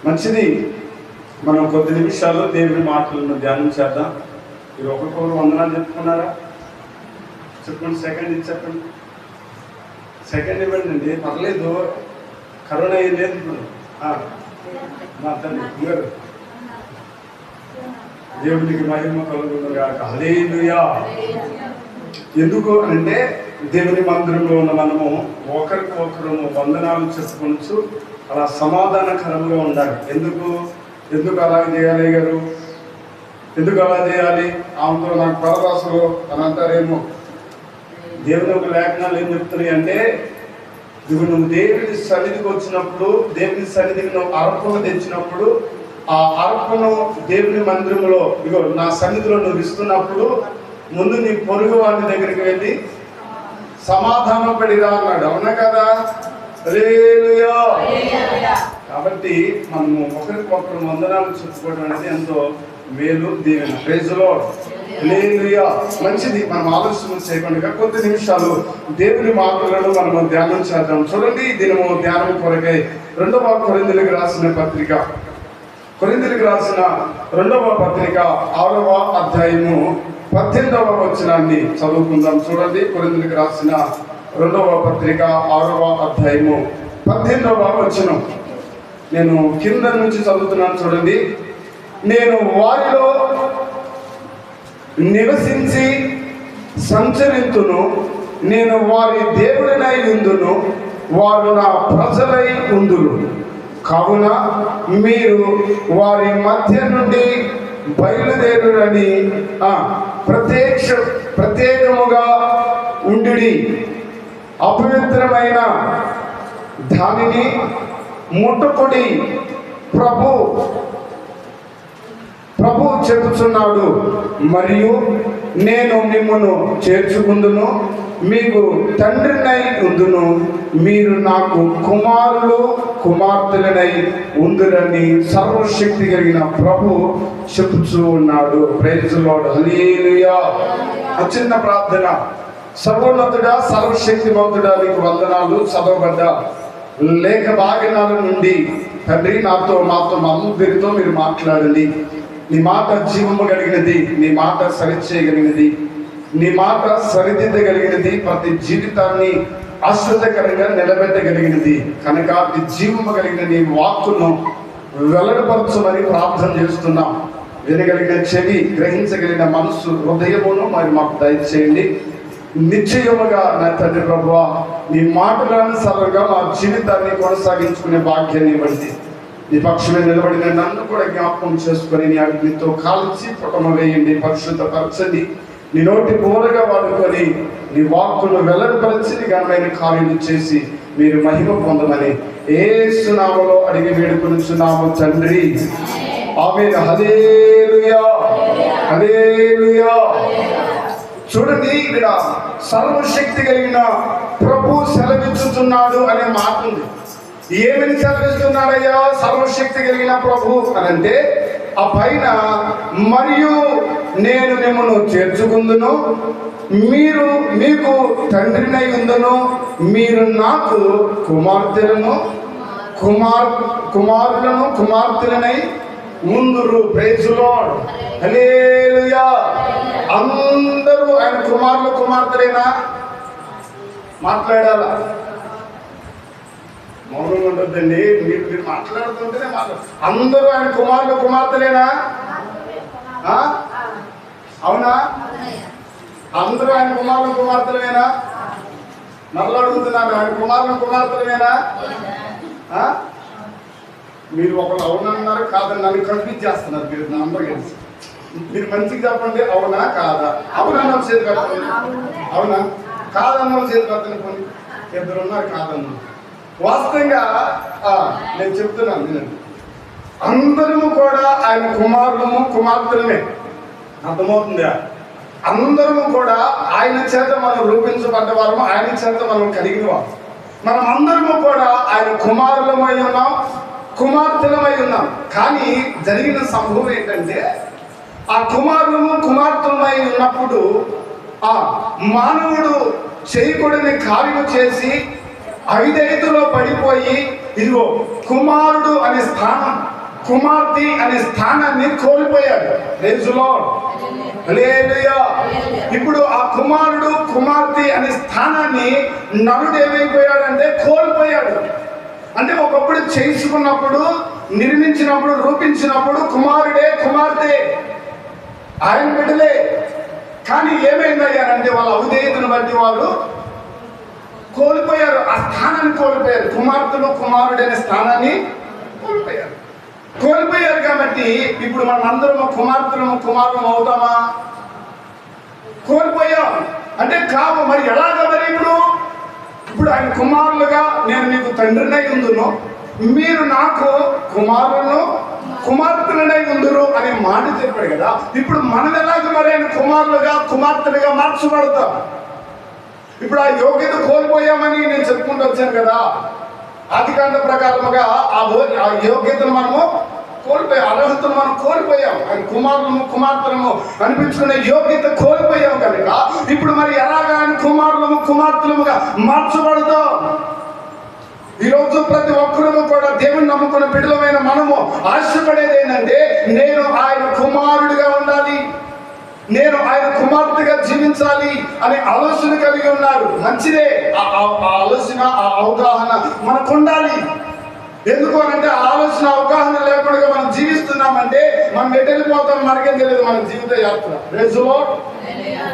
మంచిది. మనం కొద్ది నిమిషాలు దేవుని మాటలను ధ్యానం చేద్దాం. మీరు ఒకరికొకరు వందనాలు చెప్పుకున్నారా? చెప్పండి. సెకండ్ ఇది చెప్పండి. సెకండ్ ఇవ్వండి అండి, పర్లేదు. కరోనా ఏం లేదు ఇప్పుడు. మా తండ్రి గారు దేవునికి మహిమ కలుగునుగాక. హల్లెలూయా. ఎందుకు అంటే దేవుని మందిరంలో ఉన్న మనము ఒకరికి ఒకరు వందనాలు చెప్పుకొనొచ్చు, అలా సమాధానకరంగా ఉండాలి. ఎందుకు అలా చేయాలి గారు? ఎందుకు అలా చేయాలి? ఆమెతో నాకు పరదాసులు అని అంటారేమో. దేవుని ఒక లేఖనాలు ఏం చెప్తున్నాయి అంటే, నువ్వు దేవుని సన్నిధికి వచ్చినప్పుడు, దేవుని సన్నిధికి నువ్వు అర్పణ తెచ్చినప్పుడు, ఆ అర్పణ దేవుని మందిరంలో ఇగో నా సన్నిధిలో నువ్వు ఇస్తున్నప్పుడు ముందు నీ పొరుగు వారి దగ్గరికి వెళ్ళి సమాధానం పడిరా అన్నాడు. అవునా కదా? హల్లెలూయా. కాబట్టి మనము ఒకరికొకరు వందనాలు చెప్పుకోవడం అనేది ఎంతో మేలు, దీవెన. Praise the Lord. హల్లెలూయా. మంచిది. మనం ఆలోచన చేయకుండా కొద్ది నిమిషాలు దేవుని మాటలను మనం ధ్యానం చేద్దాం. చూడండి, దినము ధ్యానం కొరకై 2వ కొరింథీయులకు రాసిన పత్రిక, కొరింథీయులకు రాసిన 2వ పత్రిక 6వ అధ్యాయము 18వ వచనాన్ని చదువుకుందాం. చూడండి, కొరింథీయులకు రాసిన 2వ పత్రిక 6వ అధ్యాయము 18వ వచనం. నేను కింద నుంచి చదువుతున్నాను. చూడండి, నేను వారిలో నివసించి సంచరింతును, నేను వారి దేవుడినై ఉందును, వారు నా ప్రజలై ఉందురు. కావున మీరు వారి మధ్య నుండి బయలుదేరుడని ప్రత్యేకముగా ఉండుడి. అపవిత్రమైన దానిని ముట్టుకుడి. ప్రభు చెబుతున్నాడు, మరియు నేను మిమ్మును చేర్చుకుందును, మీకు తండ్రినై ఉందును, మీరు నాకు కుమారులు కుమార్తెలనై ఉందురని సర్వశక్తి కలిగిన ప్రభు చెప్పుచూ ఉన్నాడు. Praise the Lord. హల్లెలూయా. చిన్న ప్రార్థన. సర్వోన్నతుడా, సర్వశక్తిమంతుడా, నీకు వందనాలు. చదవబడ్డ లేఖ భాగనాల నుండి తండ్రి మాతో అందరితో మీరు మాట్లాడండి. నీ మాట జీవము కలిగినది, నీ మాట సరిచేయగలిగినది, నీ మాట సరిదిద్దగలిగినది, ప్రతి జీవితాన్ని ఆశ్చర్యకరంగా నిలబెట్టగలిగినది కనుక ఈ జీవము కలిగిన నీ వాక్కును వెల్లడిపరచమని ప్రార్థన చేస్తున్నాం. వినగలిగిన చెవి, గ్రహించగలిగిన మనస్సు, హృదయమును మరి మాకు దయచేయండి. నిశ్చయముగా నా తండ్రి ప్రభువా, నీ మాటలనుసారంగా మా జీవితాన్ని కొనసాగించుకునే భాగ్యాన్ని ఇవ్వండి. నీ పక్షమే నిలబడిన నన్ను కూడా జ్ఞాపకం చేసుకొని నీ అగ్నితో కాల్చి పుటమ వేయండి, పరిశుద్ధపరచండి. నీ నోటి బోరగా వాడుకొని నీ వాక్కును వెల్లడిపరిచి నీ ఘనమైన కార్యాలు చేసి మీరు మహిమ పొందమని యేసు నామములో అడిగి వేడుకొనుచున్నాము తండ్రి. ఆమేన్. హల్లెలూయా. హల్లెలూయా. చూడండి, ఇక్కడ సర్వశక్తి కలిగిన ప్రభు సెలవిచ్చుతున్నాడు అనే మాట ఉంది. ఏమని సెలవిస్తున్నాడయ్యా సర్వశక్తి కలిగిన ప్రభు అని అంటే, ఆ పైన మరియు నేను మిమ్మును చేర్చుకుందును, మీరు మీకు తండ్రినై ఉందును, మీరు నాకు కుమార్తెలను కుమార్తెలనై ఉందురు. Praise the Lord. హల్లెలూయా. అందరూ ఆయన కుమారులు కుమార్తెలేనా? మాట్లాడాలా? మౌనంగా ఉండొద్దండి. మీరు మాట్లాడుతుంటేనే అందరూ ఆయన కుమారులు కుమార్తెలేనా? అవునా? అందరూ ఆయన కుమారులు కుమార్తెలేనా? మరలా అడుగుతున్నాను, ఆయన కుమారులు కుమార్తెలేనా? మీరు ఒకరు అవునన్నారు కాదని నన్ను కన్ఫ్యూజ్ చేస్తున్నారు. మీరు అందరూ కలిసి మీరు మంచిగా చెప్పండి, అవునా కాదా? అవునన్న చేతి కట్టండి. అవునా కాదన్న చేతి కట్టండి. కొన్ని ఇద్దరు ఉన్నారు కాదన్న. వాస్తవంగా నేను చెప్తున్నాను వినండి, అందరము కూడా ఆయన కుమారులము కుమార్తెలమే. అర్థమవుతుందా? అందరము కూడా ఆయన చేత మనం రూపించబడ్డ వారము, ఆయన చేత మనం కలిగిన వారు. మనం అందరము కూడా ఆయన కుమారులమై ఉన్నాం, కుమార్తెలమై ఉన్నాం. కానీ జరిగిన సంభవం ఏంటంటే, ఆ కుమారులము కుమార్తెలమై ఉన్నప్పుడు ఆ మానవుడు చేయకూడని కార్యము చేసి 5 పడిపోయి ఇదిగో కుమారుడు అనే స్థానం, కుమార్తె అనే స్థానాన్ని కోల్పోయాడు. Praise the Lord, hallelujah. ఇప్పుడు ఆ కుమారుడు కుమార్తె అనే స్థానాన్ని నరుడు ఏమైపోయాడంటే కోల్పోయాడు. అంటే ఒకప్పుడు చేసుకున్నప్పుడు, నిర్మించినప్పుడు, రూపించినప్పుడు కుమారుడే కుమార్తె ఆయన బిడ్డలే. కానీ ఏమైందయ్యారంటే వాళ్ళ అవిధేయతను బట్టి వాళ్ళు కోల్పోయారు, ఆ స్థానాన్ని కోల్పోయారు. కుమార్తెలు కుమారుడైన స్థానాన్ని కోల్పోయారు కాబట్టి ఇప్పుడు మనం అందరం కుమార్తెలము కుమారులం అవుతామా? కోల్పోయాం అంటే కావు. మరి ఎలాగా? మరి ఇప్పుడు ఆయన కుమారులుగా నేను మీకు తండ్రినై ఉందును, మీరు నాకు కుమారులను కుమార్తెలనై ఉందురు అనే మాట చెప్పాడు కదా. ఇప్పుడు మనం ఎలాగ మరి ఆయన కుమారులుగా కుమార్తెలుగా మార్చబడతాం? ఇప్పుడు ఆ యోగ్యత కోల్పోయామని నేను చెప్పుకుంటూ వచ్చాను కదా. ఆదికాండ ప్రకారముగా ఆ యోగ్యతను మనము కోల్పోయాం, అర్హతను మనం కోల్పోయాం. ఆయన కుమారులము కుమార్తెలము అనిపించుకునే యోగ్యత కోల్పోయాం కనుక ఇప్పుడు మరి ఎలాగా ఆయన కుమారులము కుమార్తెలముగా మార్చబడతాం? ఈరోజు ప్రతి ఒక్కరూ కూడా దేవుని నమ్ముకున్న బిడ్డలమైన మనము ఆశపడేది ఏంటంటే నేను ఆయన కుమారుడిగా ఉండాలి, నేను ఆయన కుమార్తెగా జీవించాలి అనే ఆలోచన కలిగి ఉన్నారు. మంచిదే, ఆ ఆలోచన ఆ అవగాహన మనకు ఉండాలి. ఎందుకు అంటే ఆ ఆలోచన అవగాహన లేకుండా మనం జీవిస్తున్నామంటే మనం ఎటెళ్ళిపోతాం మనకేం తెలియదు, మన జీవిత యాత్ర. Praise the lord.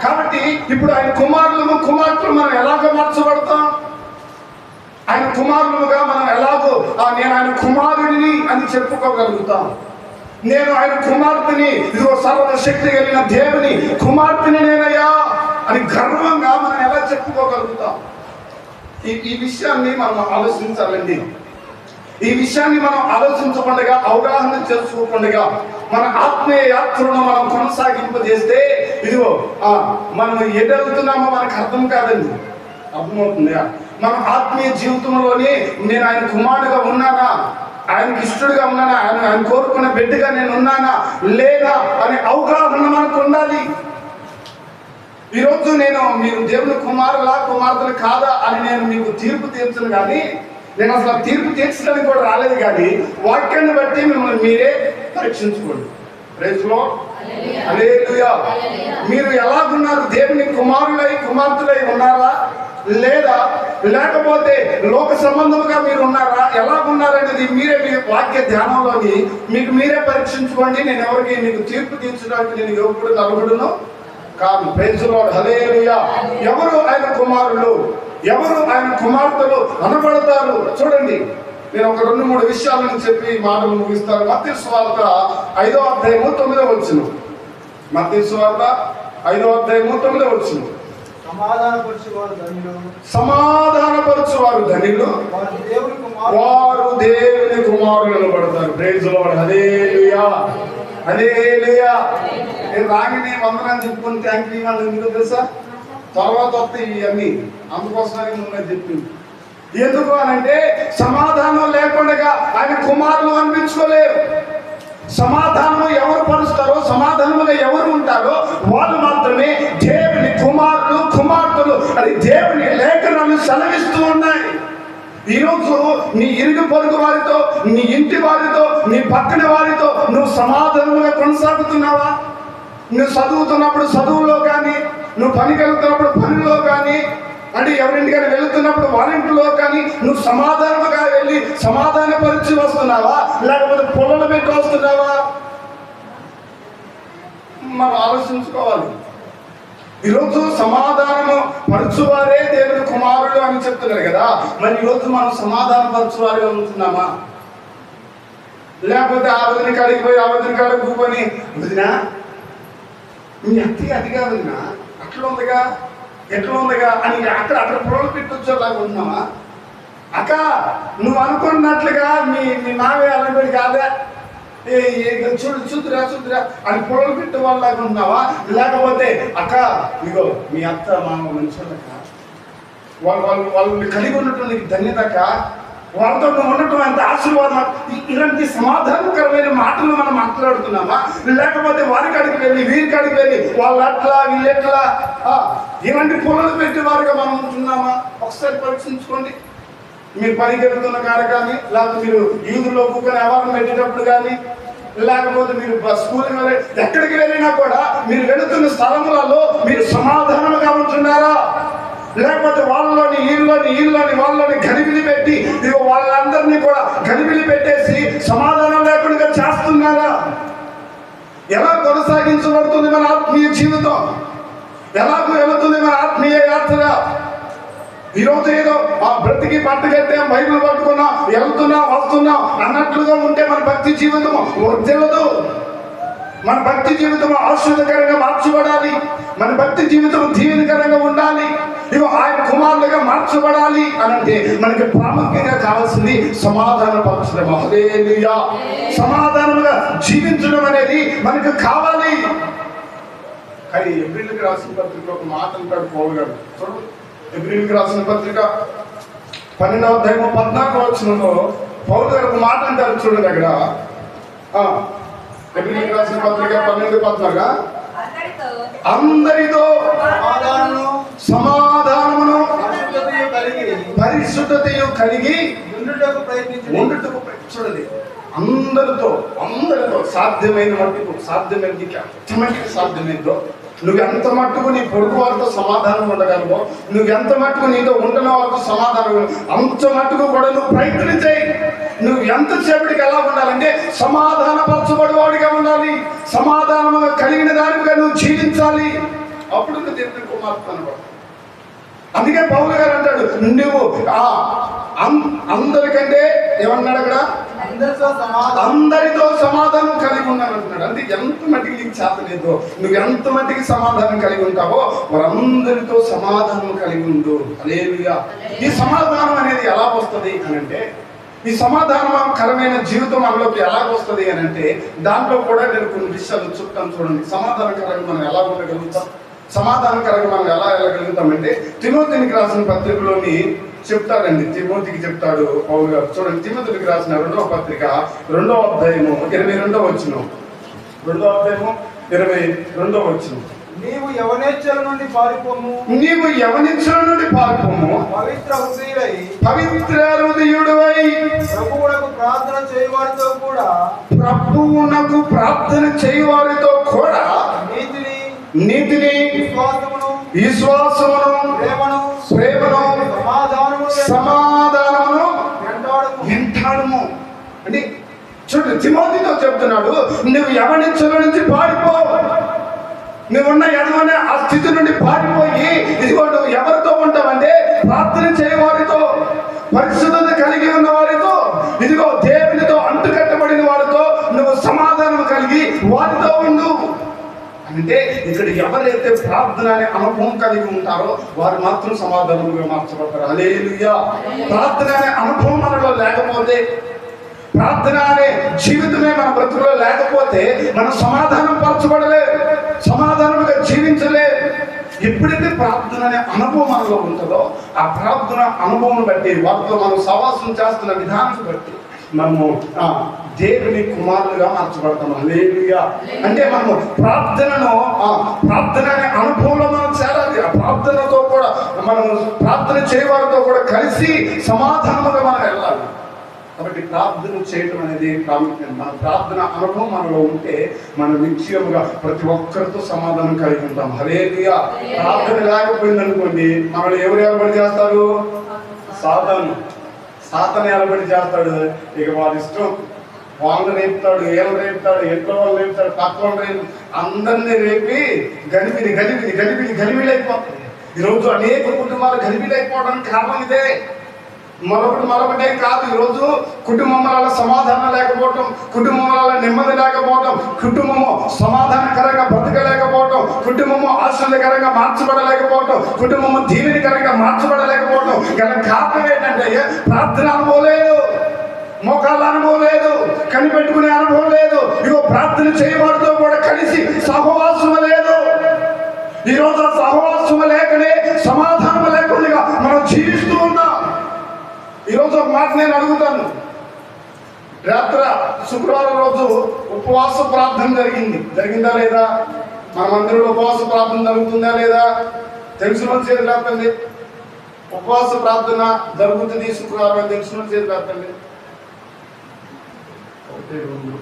కాబట్టి ఇప్పుడు ఆయన కుమారులము కుమార్తెలు మనం ఎలాగ మార్చబడతాం? ఆయన కుమారులుగా మనం ఎలాగో నేను ఆయన కుమారుడిని అని చెప్పుకోగలుగుతాం. నేను ఆయన కుమార్తెని, ఇదిగో సర్వశక్తి కలిగిన దేవుని కుమార్తెని నేనయ్యా అని గర్వంగా మనం ఎలా చెప్పుకోగలుగుతాం? ఈ విషయాన్ని మనం ఆలోచించాలండి. ఈ విషయాన్ని మనం ఆలోచించకుండా, అవగాహన చేసుకోకుండా మన ఆత్మీయ యాత్రను మనం కొనసాగింపజేస్తే ఇదిగో మనం ఎదుగుతున్నామో మనకు అర్థం కాదండి. అర్థమవుతుందా? మన ఆత్మీయ జీవితంలోనే నేను ఆయన కుమారుడుగా ఉన్నానా, ఆయనకి ఇష్టడుగా ఉన్నానా, ఆయన కోరుకున్న బిడ్డగా నేను ఉన్నానా లేదా అనే అవగాహన మనకు ఉండాలి. ఈరోజు మీరు దేవుని కుమారులా కుమార్తెలు కాదా అని నేను మీకు తీర్పు తీర్చను, కానీ నేను అసలు తీర్పు తీర్చడానికి కూడా రాలేదు. కానీ వాక్యాన్ని బట్టి మిమ్మల్ని మీరే పరీక్షించుకోండి. ప్రైజ్ ది లార్డ్, హల్లెలూయా. మీరు ఎలాగున్నారు? దేవుని కుమారులై కుమార్తెలై ఉన్నారా లేకపోతే లోక సంబంధముగా మీరు ఉన్నారా? ఎలాగున్నారనేది మీరే మీ వాక్య ధ్యానంలోని మీకు మీరే పరీక్షించుకోండి. నేను ఎవరికి మీకు తీర్పు తీర్చడానికి నేను యోగుడు నలుగుడును కాదు. ప్రైజ్ ది లార్డ్, హల్లెలూయా. ఎవరు ఆయన కుమారులు, ఎవరు ఆయన కుమార్తెలు అనబడతారు? చూడండి, నేను ఒక 2-3 విషయాలను చెప్పి మాటలు ముగిస్తాను. మత్తయి సువార్త 5వ అధ్యాయము 9వ వచనం. మత్తయి సువార్త 5వ అధ్యాయము 9వ వచనం. సమాధానపరచువారు ధన్యులు, వారు దేవుని కుమారులను పడతారు. ప్రైజ్ ది లార్డ్, హల్లెలూయా, హల్లెలూయా. నేను రాగిని వందనాన్ని చెప్పుకొని థ్యాంక్ యూ అని ఎందుకు తెలుసా? తర్వాత వస్తాయి ఇవన్నీ, అందుకోసమని ముందే చెప్పింది. ఎందుకు అనంటే సమాధానం లేకుండా ఆయన కుమారులు అనిపించుకోలేరు. సమాధానం ఎవరు పరుస్తారో, సమాధానముగా ఎవరు ఉంటారో వాళ్ళు మాత్రమే దేవుని కుమారులు కుమార్తెలు అని దేవుని లేఖనాలు సెలవిస్తూ ఉన్నాయి. ఈరోజు నీ ఇరుగు పొరుగు వారితో, నీ ఇంటి వారితో, నీ పక్కన వారితో నువ్వు సమాధానముగా కొనసాగుతున్నావా? నువ్వు చదువుతున్నప్పుడు చదువులో కానీ, నువ్వు పనికి వెళ్తున్నప్పుడు పనిలో కానీ, అంటే ఎవరింటికైనా వెళుతున్నప్పుడు వాళ్ళ ఇంటిలో కానీ నువ్వు సమాధానముగా వెళ్ళి సమాధానపరిచి వస్తున్నావా లేకపోతే పొలలు పెట్టి వస్తున్నావా? మనం ఆలోచించుకోవాలి. ఈరోజు సమాధానము పరచువారే దేవుని కుమారుడు అని చెప్తున్నారు కదా. మరి ఈరోజు మనం సమాధాన పరచువారిగా ఉంటున్నామా? లేకపోతే ఆ వదిన కాడికి పోయి ఆ వదిన కాడికి కూకొని వదినా మీ అత్తి అదిగా వదినా అట్లా ఉందిగా ఎట్లా ఉందిగా అని అక్కడ పొలం పెట్టొచ్చేలాగా ఉన్నావా? అక్క నువ్వు అనుకున్నట్లుగా మీ నావే అల్లబడి కాదా, చూదురా అని పొలం పెట్టే వాళ్ళలాగా ఉన్నావా? లేకపోతే అక్క ఇగో మీ అత్త మామ మంచోళ్ళక, వాళ్ళు కలిగి ఉండటం నీకు ధన్యతక, వాళ్ళతో నువ్వు ఉండటం ఎంత ఆశీర్వాదం. ఇలాంటి సమాధానకరమైన మాటలు మనం మాట్లాడుతున్నామా? లేకపోతే వారి కాడికి వెళ్ళి వీరి కాడికి వెళ్ళి వాళ్ళు అట్లా వీళ్ళు ఎట్లా ఇలాంటి పొలాలు పెట్టే వారుగా మనం ఉంటున్నామా? ఒకసారి పరీక్షించుకోండి. మీరు పనికి వెళ్తున్న కాడ కానీ, లేకపోతే మీరు యూదులో కూర్చొని వ్యవహారం పెట్టేటప్పుడు కానీ, లేకపోతే మీరు స్కూల్కి ఎక్కడికి వెళ్ళినా కూడా మీరు వెళుతున్న స్థలములలో మీరు సమాధానంగా ఉంటున్నారా? లేకపోతే వాళ్ళలోని వాళ్ళని గలిబిలి పెట్టి వాళ్ళందరినీ కూడా గలిబిలి పెట్టేసి సమాధానం లేకుండా చేస్తున్నారా? ఎలా కొనసాగించబడుతుంది మన ఆత్మీయ జీవితం? ఎలాగో వెళుతుంది మన ఆత్మీయ యాత్ర? ఈరోజు ఏదో బ్రతికి పట్టుకెట్టే బైబిల్ పట్టుకున్నా వెళ్తున్నా వస్తున్నా అన్నట్లుగా ఉంటే మన భక్తి జీవితం వర్ధిల్లదు. మన భక్తి జీవితం ఆశ్చర్యకరంగా మార్చబడాలి. మన భక్తి జీవితం దీవెనకరంగా ఉండాలి. ఆయన కుమారులుగా మార్చబడాలి అని అంటే మనకి ప్రాముఖ్యంగా కావాల్సింది సమాధాన పరచడం. హల్లెలూయా. సమాధానంగా జీవించడం అనేది మనకు కావాలి. కానీ ఎబ్రీయులకు రాసిన పత్రికలో ఒక మాట అంటాడు పౌలు గారు. చూడు, ఎబ్రీయులకు రాసిన పత్రిక 12వ అధ్యాయం 14వ వచనంలో పౌలు గారు ఒక మాట అంటారు. చూడండి అక్కడ, ఎబ్రీయులకు రాసిన పత్రిక 12:14, అందరితో సమాధానమును పరిశుద్ధతయు కలిగి ఉండుటకు చూడండి. అందరితో సాధ్యమైన మట్టుకు, సాధ్యమైందో నువ్వు ఎంత మట్టుకు నీ పొరుగు వారితో సమాధానం ఉండగలవో, నువ్వు ఎంత మట్టుకు నీతో ఉంటున్న వారితో సమాధానం, అంత మట్టుకు కూడా నువ్వు ప్రయత్నం చేయి. నువ్వు ఎంతసేపటికి ఎలా ఉండాలంటే సమాధానపరచబడివాడిగా ఉండాలి. సమాధానంగా కలిగిన దానిగా నువ్వు జీవించాలి. అప్పుడు దేవుని కుమార్తె అనబడు. అందుకే పౌలు గారు అంటాడు, నువ్వు అందరికంటే ఏమన్నాడు అక్కడ, అందరితో సమాధానం కలిగి ఉన్నానంటున్నాడు. అంటే ఎంత మట్టికి నీకు చేతలేదో, నువ్వు ఎంత మట్టికి సమాధానం కలిగి ఉంటావో వారందరితో సమాధానం కలిగి ఉండు. హల్లెలూయా. ఈ సమాధానం అనేది ఎలా వస్తుంది అని అంటే, ఈ సమాధానకరమైన జీవితం మనలోకి ఎలా వస్తుంది అని అంటే, దాంట్లో కూడా నేను కొన్ని విషయాలు చెప్తాను. చూడండి, సమాధానకరంగా మనం ఎలా ఉండగలుగుతాం, సమాధానకరంగా మనం ఎలా వెళ్ళగలుగుతామంటే, తిమోతికి రాసిన పత్రికలోని చెప్తాడండి. తిమోతికి చెప్తాడు పౌలు గారు. చూడండి, తిమోతికి రాసిన 2వ పత్రిక 2వ అధ్యాయము 22వ వచనం. 2వ అధ్యాయము 22వ వచనం. నీవు యవనేచ్ఛల నుండి పారిపోము, పవిత్ర హృదయుడవై ప్రభువునకు ప్రార్థన చేయువారితో కూడా నీతిని విశ్వాసమును ప్రేమను సమాధానమును వెంటాడుము. అంటే చూడు, తిమోతితో చెప్తున్నాడు, నువ్వు యవనించల నుంచి పారిపో. నువ్వున్న ఎడవనే ఆ స్థితి నుండి పారిపోయి, ఇదిగో నువ్వు ఎవరితో ఉంటావంటే ప్రార్థన చేయవారితో, పరిశుద్ధత కలిగి ఉన్న వారితో, ఇదిగో దేవునితో అంటుకట్టబడిన వారితో నువ్వు సమాధానం కలిగి వారితో ఉండు. అంటే ఇక్కడ ఎవరైతే ప్రార్థన అనే అనుభవం కలిగి ఉంటారో వారు మాత్రం సమాధానముగా మార్చబడతారు. హల్లెలూయా. ప్రార్థన అనే అనుభవం మనలో లేకపోతే, ప్రార్థన అనే జీవితమే మన బ్రతుకులో లేకపోతే మనం సమాధానం పరచబడలే, సమాధానముగా జీవించలే. ఎప్పుడైతే ప్రార్థన అనే అనుభవం మనలో ఉంటుందో ఆ ప్రార్థన అనుభవం బట్టి, వారితో మనం సహవాసం చేస్తున్న విధానం బట్టి మనము దేవుని కుమారులుగా మార్చబడతాం. హల్లెలూయా. అంటే మనము ప్రార్థన అనే అనుభవంలో మనం చేరాలి. ఆ ప్రార్థనతో కూడా మనము ప్రార్థన చేయవారితో కూడా కలిసి సమాధానముగా మనం వెళ్ళాలి. కాబట్టి ప్రార్థన చేయడం అనేది ప్రాముఖ్యం. మన ప్రార్థన అనుభవం మనలో ఉంటే మనం నిశ్చయముగా ప్రతి ఒక్కరితో సమాధానం కలిగి ఉంటాం. హల్లెలూయా. ప్రార్థన లేకపోయింది అనుకోండి, మనల్ని ఎవరు ఏర్పడి చేస్తారు? సాతాను ఏర్పడి చేస్తాడు. ఇక వారి ఇష్టం, వాళ్ళని రేపుతాడు, వీళ్ళని రేపుతాడు, ఇంట్లో వాళ్ళు రేపుతాడు, పక్క వాళ్ళు రేపు, అందరినీ రేపి గలిబిలి అయిపోతుంది. ఈరోజు అనేక కుటుంబాలు గలిబిలి అయిపోవడానికి కారణం ఇదే. మరొకటే కాదు. ఈరోజు కుటుంబంలో సమాధానం లేకపోవటం, కుటుంబంలో నెమ్మది లేకపోవటం, కుటుంబము సమాధానకరంగా బ్రతకలేకపోవటం, కుటుంబము ఆశ్చర్యకరంగా మార్చబడలేకపోవటం, కుటుంబము దీవెనకరంగా మార్చబడలేకపోవటం గల కారణం ఏంటంటే ప్రార్థన అనుభవం లేదు, మోకాళ్ళ అనుభవం లేదు, కనిపెట్టుకునే అనుభవం లేదు. ఇగో ప్రార్థన చేయబడితో కూడా కలిసి సహవాసం లేదు. ఈరోజు ఆ సహవాసం లేకనే సమాధానం లేకుండా మనం జీవిస్తూ ఉన్నాం. ఈరోజు ఒక మాట నేను అడుగుతాను. శుక్రవారం రోజు ఉపవాస ప్రార్థన జరిగిందా లేదా? మన మందిరంలో ఉపవాస ప్రార్థన జరుగుతుందా లేదా? తెలిసిన చేతి లేకపోతే ఉపవాస ప్రార్థన జరుగుతుంది శుక్రవారం అని తెలిసిన చేతి పెట్టండి. 1 2 3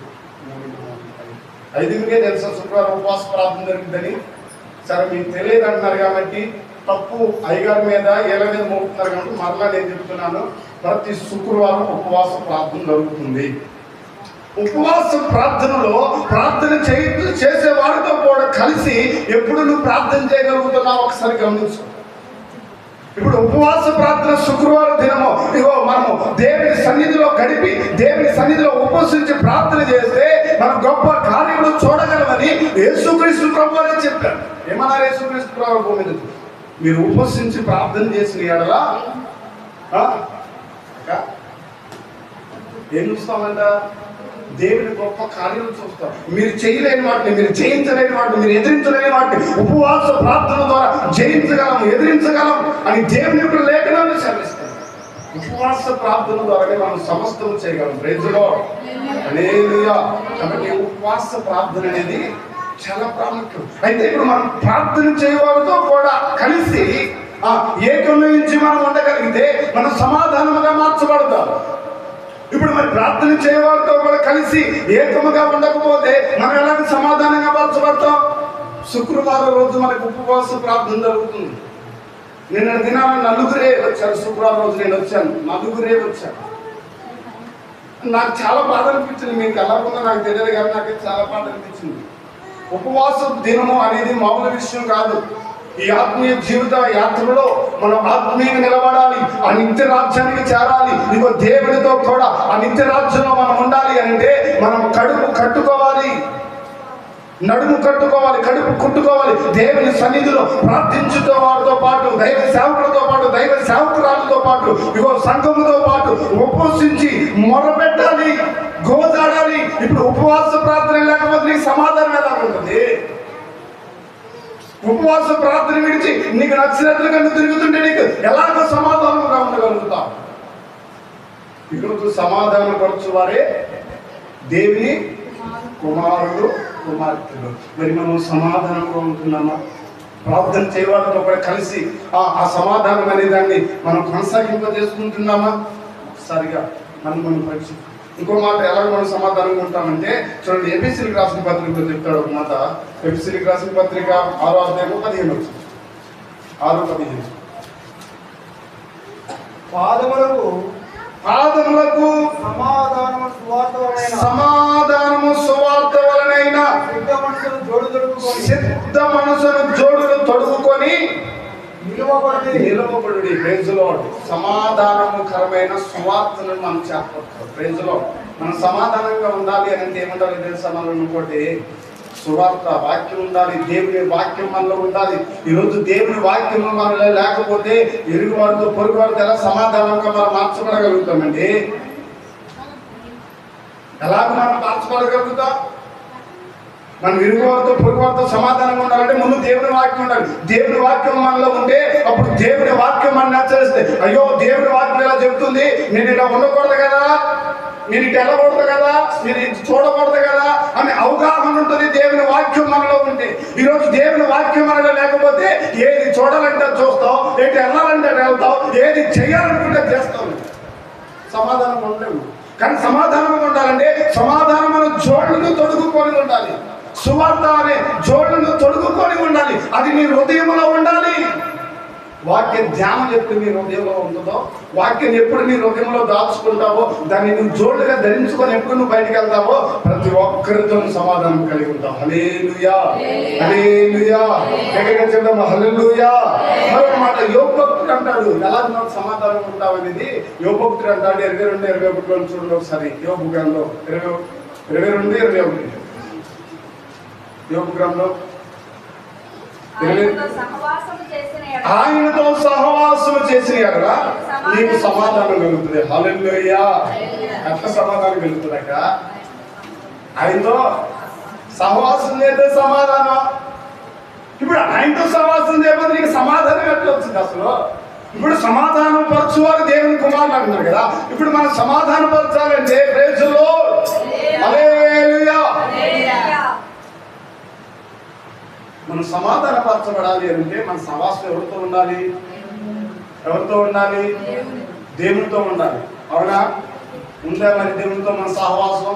4 5 తెలుసా శుక్రవారం ఉపవాస ప్రార్థన జరుగుతుందని? సరే మీకు తెలియదు అంటున్నారు కాబట్టి తప్పు అయ్యగారి మీద ఏళ్ళ మీద మోపుతున్నారు కాబట్టి మరలా నేను చెప్తున్నాను, ప్రతి శుక్రవారం ఉపవాస ప్రార్థన జరుగుతుంది. ఉపవాస ప్రార్థనలో ప్రార్థన చేసే వారితో కూడా కలిసి ఎప్పుడు నువ్వు ప్రార్థన చేయగలుగుతున్నావు ఒకసారి గమనించు. ఇప్పుడు ఉపవాస ప్రార్థన శుక్రవారం దినము ఇగో మనము దేవుని సన్నిధిలో గడిపి దేవుని సన్నిధిలో ఉపవసించి ప్రార్థన చేస్తే మనం గొప్ప కార్యములు చూడగలమని యేసుక్రీస్తు ప్రభువే చెప్పారు. ఏమన్నారు యేసుక్రీస్తు ప్రభు భూమి మీద? మీరు ఉపవసించి ప్రార్థన చేసిన ఎడలా ఏం చూస్తామంట? దేవుని గొప్ప కార్యాలు చూస్తాం. మీరు చేయలేని వాటిని, మీరు జయించలేని వాటిని, మీరు ఎదిరించలేని వాటిని ఉపవాస ప్రార్థన ద్వారా జయించగలం, ఎదిరించగలం అని దేవుని యొక్క లేఖనాన్ని సెలవిస్తాం. ఉపవాస ప్రార్థన ద్వారానే మనం సమస్తం చేయగలం. ప్రైజ్ లార్డ్, హల్లెలూయా. కాబట్టి ఉపవాస ప్రార్థన అనేది చాలా ప్రాముఖ్యం. అయితే ఇప్పుడు మనం ప్రార్థన చేయవారితో కూడా కలిసి ఏకమయించి మనం ఉండగలిగితే మనం సమాధానముగా మార్చబడతాం. ఇప్పుడు మరి ప్రార్థన చేయవారితో కూడా కలిసి ఏకముగా ఉండకపోతే మనం ఎలాంటి సమాధానంగా మార్చబడతాం? శుక్రవారం రోజు మనకు ఉపవాస ప్రార్థన జరుగుతుంది. నిన్న దినాన 4 వచ్చారు. శుక్రవారం రోజు నేను వచ్చాను, 4 వచ్చాను. నాకు చాలా బాధ అనిపించింది. మీకు ఎలా ఉందో నాకు తెలియదు కానీ నాకు చాలా బాధ అనిపించింది. ఉపవాస దినము అనేది మామూలు విషయం కాదు. ఈ ఆత్మీయ జీవిత యాత్రలో మనం ఆత్మీయంగా నిలబడాలి, ఆ నిత్య రాజ్యానికి చేరాలి. ఇదిగో దేవునితో కూడా ఆ నిత్య రాజ్యంలో మనం ఉండాలి అంటే మనం కడుపు కట్టుకోవాలి, నడుము కట్టుకోవాలి, కడుపు కుట్టుకోవాలి. దేవుని సన్నిధిలో ప్రార్థించుతో వారితో పాటు, దైవ సేవకులతో పాటు, దైవ సేవకురాలతో పాటు, ఇగో సంఘముతో పాటు ఉపవసించి మొరపెట్టాలి, గోజాడాలి. ఇప్పుడు ఉపవాస ప్రార్థన లేకపోతే నీకు సమాధానం ఎలా ఉంటుంది? ఉపవాస ప్రార్థన విడిచి నీకు నచ్చినట్లుగా నువ్వు తిరుగుతుంటే నీకు ఎలాగో సమాధానంగా ఉండగలుగుతావు? ఈరోజు సమాధాన పరచు వారే దేవుని కుమారుడు, కుమార్తెలు. మరి మనం సమాధానంగా ఉంటున్నామా? ప్రార్థన చేయవాళ్ళతో కూడా కలిసి ఆ సమాధానం అనే దాన్ని మనం కొనసాగింపజేసుకుంటున్నామా? ఒకసారిగా మనం పరిస్థితి. ఇంకో మాట ఎలా మనం సమాధానంగా ఉంటామంటే చూడండి, ఎఫెసీయులకు రాసిన పత్రికలో చెప్తాడు ఒక మాట. ఎఫెసీయులకు రాసిన పత్రిక 6వ అధ్యాయం 15 వచ్చింది. 6:15 పాదములకు సమాధానము సువార్త వలనైన సిద్ధ మనసును జోడులు తొడుగుకొని నిలవబడుడి. Praise lord. సమాధానముకరమైన సువార్తను మనం చెప్పవచ్చు. Praise lord. మనం సమాధానంగా ఉండాలి అని అంటే ఏమంటారు తెలుసా? మనం అనుకోండి, సువార్త వాక్యం ఉండాలి, దేవుని వాక్యం మనలో ఉండాలి. ఈరోజు దేవుని వాక్యం మనలో లేకపోతే ఇరుగు వారితో పొరుగు వారితో ఎలా సమాధానంగా మనం మార్చబడగలుగుతామండి? ఎలాగ మనం మార్చబడగలుగుతాం? మనం ఇరుగు వారితో పొరుగు వారితో సమాధానంగా ఉండాలంటే ముందు దేవుని వాక్యం ఉండాలి. దేవుని వాక్యం మనలో ఉంటే అప్పుడు దేవుని వాక్యం మనం హెచ్చరిస్తే, అయ్యో దేవుని వాక్యం ఎలా చెప్తుంది, నేను ఇలా ఉండకూడదు కదా, నేను ఇటు వెళ్ళకూడదు కదా, నేను ఇది చూడకూడదు కదా అని అవగాహన ఉంటుంది దేవుని వాక్యం మనలో ఉంటే. ఈరోజు దేవుని వాక్యం మనలో లేకపోతే ఏది చూడాలంటే చూస్తావు, ఎటు వెళ్ళాలంటే వెళ్తావు, ఏది చేయాలనుకుంటే చేస్తావు. సమాధానం ఉండలేము. కానీ సమాధానం ఉండాలంటే సమాధానం మనం జోళ్ళను తొడుగుకొని ఉండాలి. సువార్త అనే జోళ్ళను తొడుగుకొని ఉండాలి. అది నీ హృదయంలో ఉండాలి. వాక్యం ధ్యానం ఎప్పుడు నీ హృదయంలో ఉంటుందో, వాక్యం ఎప్పుడు నీ హృదయంలో దాచుకుంటావో, దాన్ని నువ్వు జోడుగా ధరించుకొని ఎప్పుడు నువ్వు బయటకు వెళ్తావో ప్రతి ఒక్కరితో సమాధానం కలిగి ఉంటావు. హల్లెలూయా, హల్లెలూయా. ఎక్కడికి చెప్తాము? హల్లెలూయా. మరొక మాట, యోబు భక్తుడు అంటాడు, ఎలా నువ్వు సమాధానం ఉంటావు అనేది యోబు భక్తుడు అంటాడు. 22:21 చూడండి ఒకసారి. యోబు గ్రంథం 22:21. యోబు గ్రంథం ఆయనతో సహవాసము చేసిన ఎడల నీకు సమాధానం కలుగుతుంది. హల్లెలూయా. ఎట్లా సమాధానం కలుగుతుందక? ఆయనతో సహవాసం చేస్తే సమాధానం. ఇప్పుడు ఆయనతో సహవాసం చేయకపోతే నీకు సమాధానం ఎట్లా వచ్చింది అసలు? ఇప్పుడు సమాధానం పరచువారు దేవుని కుమారులు అంటున్నారు కదా. ఇప్పుడు మనం సమాధానం పరచాలంటే ప్రైజ్ ది లార్డ్, హల్లెలూయా. మనం సమాధాన పరచబడాలి అంటే మన సహవాసం ఎవరితో ఉండాలి? ఎవరితో ఉండాలి? దేవునితో ఉండాలి. అవునా? ఉందా మరి దేవునితో మన సహవాసం?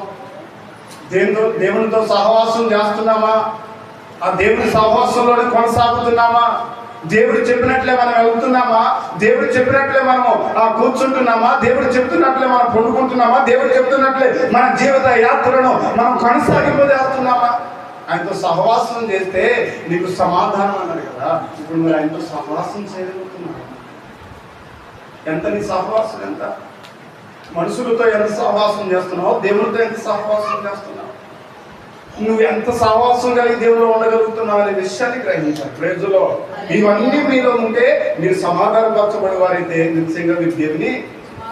దేవునితో సహవాసం చేస్తున్నామా? ఆ దేవుని సహవాసంలోనే కొనసాగుతున్నామా? దేవుడు చెప్పినట్లే మనం వెళ్తున్నామా? దేవుడు చెప్పినట్లే మనము కూర్చుంటున్నామా? దేవుడు చెప్తున్నట్లే మనం పండుకుంటున్నామా? దేవుడు చెప్తున్నట్లే మన జీవిత యాత్రను మనం కొనసాగింపజేస్తున్నామా? ఆయనతో సహవాసం చేస్తే నీకు సమాధానం అన్నారు కదా. ఇప్పుడు మీరు ఆయనతో సహవాసం చేయగలుగుతున్నారు. ఎంత నీ సహవాసం ఎంత? మనుషులతో ఎంత సహవాసం చేస్తున్నావు? దేవునితో ఎంత సహవాసం చేస్తున్నావు? నువ్వు ఎంత సహవాసం కలిగి దేవుల్లో ఉండగలుగుతున్నావు అనే విషయాన్ని గ్రహించాలి. ప్రేజులో ఇవన్నీ మీలో ఉంటే మీరు సమాధానపరచబడే వారైతే నిశ్చయంగా మీరు దేవుని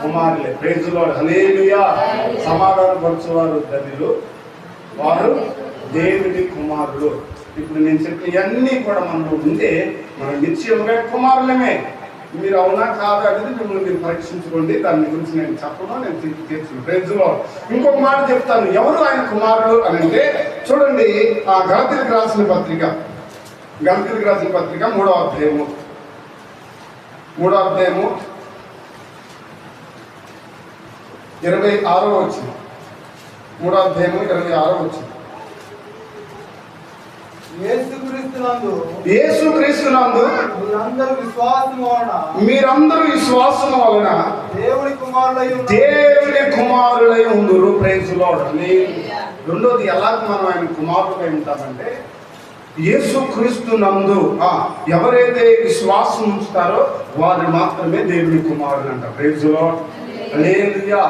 కుమారులే. ప్రేజులో హల్లెలూయా. సమాధానపరచువారు ధన్యులు, వారు దేవుని కుమారులు. ఇప్పుడు నేను చెప్పిన ఇవన్నీ కూడా మనలో ఉంటే మనం నిశ్చయముగా కుమారులమే. మీరు అవునా కాదా అనేది మిమ్మల్ని మీరు పరీక్షించుకోండి. దాని గురించి నేను చెప్పను, నేను తీర్చును. ప్రేజులో ఇంకొక మాట చెప్తాను. ఎవరు ఆయన కుమారులు అని అంటే చూడండి, ఆ గలతీయులకు రాసిన పత్రిక 3వ అధ్యాయము 26వ వచనం. 3వ అధ్యాయము 26వ వచనం. యేసుక్రీస్తునందు మీరందరూ విశ్వాసము వలన దేవుని కుమారులై ఉందురు. Praise lord. రెండోది ఎలాగ మనం ఆయన కుమారులై ఉంటామంటే యేసుక్రీస్తునందు ఎవరైతే విశ్వాసం ఉంచుతారో వారు మాత్రమే దేవుని కుమారులు అంట. Praise Lord. హల్లెలూయా.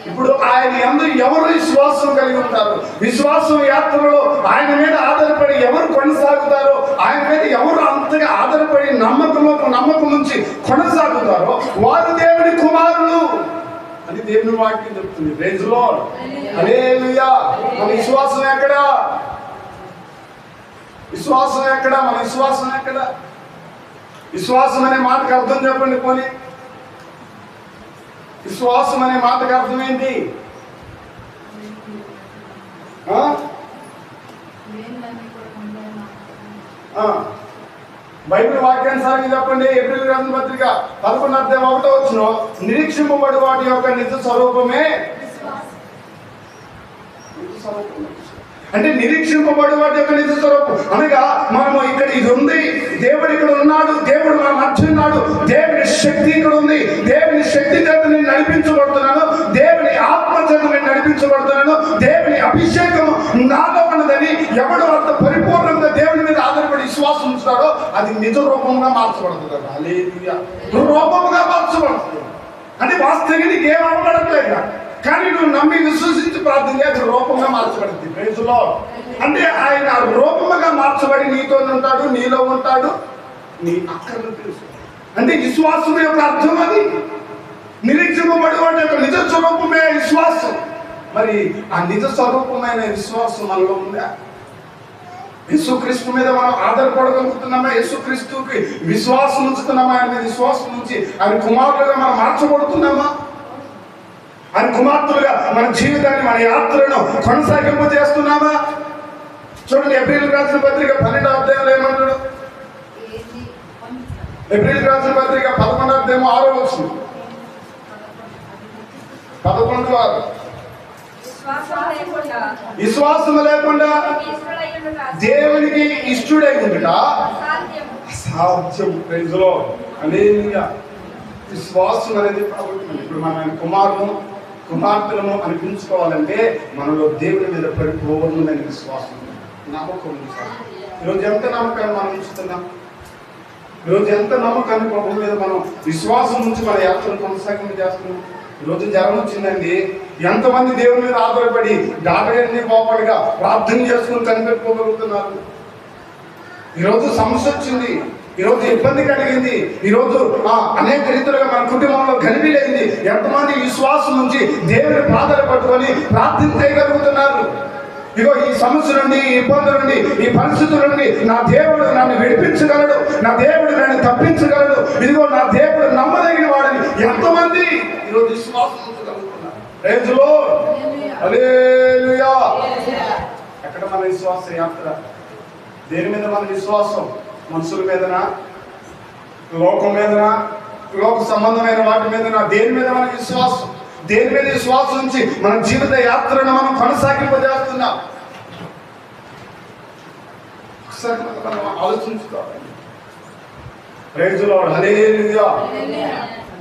ఇప్పుడు ఆయన యందు ఎవరు విశ్వాసం కలిగి ఉంటారు? విశ్వాసం యాత్రలో ఆయన మీద ఆధారపడి ఎవరు కొనసాగుతారో, ఆయన మీద ఎవరు అంతగా ఆధారపడి నమ్మకం నుంచి కొనసాగుతారో వారు దేవుని కుమారులు అని దేవుని వాక్యం చెప్తుంది. Praise Lord. హల్లెలూయా. మన విశ్వాసం ఎక్కడ? మన విశ్వాసం ఎక్కడ? విశ్వాసం అనే మాటకు అర్థం చెప్పండి. పోనీ విశ్వాసం అనే మాటకు అర్థం ఏంటి? బైబిల్ వాక్యానుసారంగా చెప్పండి. ఏప్రిల్ రాసిన పత్రిక 11:1 నిరీక్షింపబడి వాటి యొక్క నిజ స్వరూపమే. అంటే నిరీక్షింపబడి వాటి యొక్క నిజ స్వరూపం అనగా మనము ఇక్కడ ఇది ఉంది, దేవుడు ఇక్కడ ఉన్నాడు, దేవుడు మన మధ్య ఉన్నాడు, దేవుని శక్తి ఇక్కడ ఉంది, దేవుని శక్తి చేత నేను నడిపించబడుతున్నాను, దేవుని ఆత్మ చేత నేను నడిపించబడుతున్నాను, దేవుని అభిషేకం నాలో ఉన్నదని ఎవడు అంత పరిపూర్ణంగా దేవుని మీద ఆధారపడి విశ్వాసం ఉంచుతాడో అది నిజ రూపంగా మార్చబడుతుంది. హల్లెలూయా. రూపంగా మార్చబడుతుంది అంటే వాస్తవంగా నీకు ఏం అవబడట్లేదు, కానీ నువ్వు నమ్మి విశ్వసించి ప్రార్థన చేసి రూపంగా మార్చబడింది. Praise lord. అంటే ఆయన రూపంగా మార్చబడి నీతో ఉంటాడు, నీలో ఉంటాడు, నీ అక్కర్లు తెలుసు. అంటే విశ్వాసం యొక్క అర్థం అది. నిరీక్షింపబడి వాటి యొక్క నిజ స్వరూపమే విశ్వాసం. మరి ఆ నిజ స్వరూపమైన విశ్వాసం మనలో ఉందా? యేసుక్రీస్తు మీద మనం ఆధారపడగలుగుతున్నామా? యేసుక్రీస్తుకి విశ్వాసం ఉంచుతున్నామా? ఆయన మీద విశ్వాసం ఉంచి ఆయన కుమారులుగా మనం మార్చబడుతున్నామా? ఆయన కుమార్తెలుగా మన జీవితాన్ని, మన యాత్రను కొనసాగింపు చేస్తున్నామా? చూడండి, ఏప్రిల్ రాసిన పత్రిక 12వ అధ్యాయంలో ఏమంటాడు? ఏప్రిల్ రాసిన పత్రిక 11వ అధ్యాయం 6వ వచనం. 11:6 విశ్వాసము లేకుండా దేవునికి ఇష్టుడై ఉండుట అసాధ్యం. Praise Lord. హల్లెలూయా. విశ్వాసం అనేది ప్రభుత్వం. ఇప్పుడు మనం ఆయన కుమార్తెలను అనిపించుకోవాలంటే మనలో దేవుని మీద పరిపూర్ణమైన విశ్వాసం, నమ్మకం ఉంచాలి. ఈరోజు ఎంత నమ్మకాన్ని మనం ఉంచుతున్నాం? ఈరోజు ఎంత నమ్మకాన్ని ప్రభు మీద మనం విశ్వాసం ఉంచి మన యాత్రను కొనసాగింపు చేస్తున్నాం? ఈరోజు జ్వరం వచ్చిందండి, ఎంతమంది దేవుని మీద ఆధారపడి డాక్టర్ని పోపడిగా ప్రార్థన చేసుకుని కనిపెట్టుకోగలుగుతున్నారు? ఈరోజు సమస్య వచ్చింది, ఈరోజు ఇబ్బంది కలిగింది, ఈరోజు అనేక రీతిలుగా మన కుటుంబంలో గలిబిలైంది. ఎంతమంది విశ్వాసం నుంచి దేవుని పాదాలు పట్టుకొని ప్రార్థన చేయగలుగుతున్నారు? ఇగో ఈ సమస్య నుండి, ఈ ఇబ్బందుల నుండి, ఈ పరిస్థితుల నుండి నా దేవుడు నన్ను విడిపించగలడు, నా దేవుడు నన్ను తప్పించగలడు, ఇదిగో నా దేవుడు నమ్మదగిన వాడని ఎంతమంది ఈరోజు విశ్వాసం ఉంచగలుగుతున్నారు? Praise Lord. హల్లెలూయా. ఎక్కడ మన విశ్వాస యాత్ర? దేని మీద మన విశ్వాసం? మనుషుల మీదనా? లోకం మీదనా? లోక సంబంధమైన వాటి మీద దేని మీద మన విశ్వాసం, దేని మీద విశ్వాసం ఉంచి మన జీవిత యాత్రను మనం కొనసాగింపజేస్తున్నాం. ఒకసారి మనం ఆలోచించుకోవాలి. Praise Lord, hallelujah.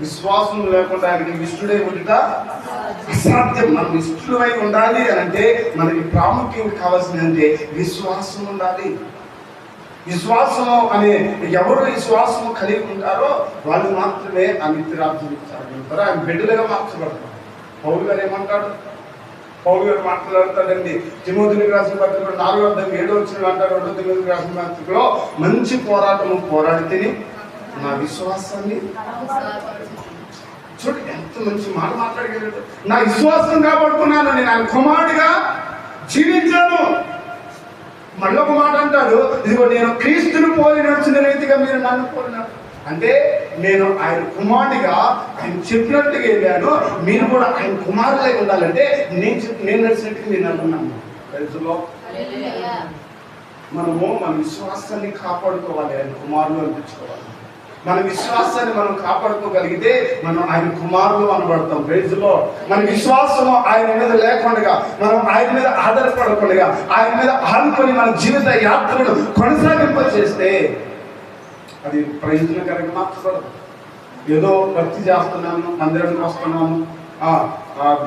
విశ్వాసం లేకుండా ఆయనకి ఇష్టడై ఉండుట అసాధ్యం. మనం ఇష్టడై ఉండాలి అని అంటే మనకి ప్రాముఖ్యం కావాల్సింది అంటే విశ్వాసం ఉండాలి. విశ్వాసము అనే ఎవరు విశ్వాసము కలిగి ఉంటారో వాళ్ళు మాత్రమే ఆ నిత్యరాజ్యం ఇచ్చారు. ఆయన బిడ్డలుగా మార్చబడతారు. పౌలు గారు ఏమంటాడు? పౌలు గారు మాట్లాడతాడండి తిమోతికి రాసిన పత్రికలో 4:7 అంటారు. 2 తిమోతికి రాసిన పత్రికలో మంచి పోరాటము పోరాడితేనే నా విశ్వాసాన్ని చూడు, ఎంత మంచి మాట మాట్లాడగలడు. నా విశ్వాసం కాపాడుకున్నాను, నేను ఆయన కుమారుడిగా జీవించాను. మళ్ళీ ఒక మాట అంటాడు, ఇదిగో నేను క్రీస్తుని పోలి నడిచిన రీతిగా మీరు నన్ను పోలినారు. అంటే నేను ఆయన కుమారుడిగా ఆయన చెప్పినట్టుగా వెళ్ళాను, మీరు కూడా ఆయన కుమారులై ఉండాలంటే నేను నడిచినట్టుగా నేను అనుకున్నాను. రైతులో మనము మన విశ్వాసాన్ని కాపాడుకోవాలి, ఆయన కుమారులు అనిపించుకోవాలి. మన విశ్వాసాన్ని మనం కాపాడుకోగలిగితే మనం ఆయన కుమారులు అనబడతాం. ప్రైజ్లో మన విశ్వాసము ఆయన మీద లేకుండా, మనం ఆయన మీద ఆధారపడకుండా, ఆయన మీద ఆనుకొని మన జీవిత యాత్రను కొనసాగింపచేస్తే అది ప్రయోజనకరంగా మార్చబడదు. ఏదో భక్తి చేస్తున్నాను, మందిరానికి వస్తున్నాను,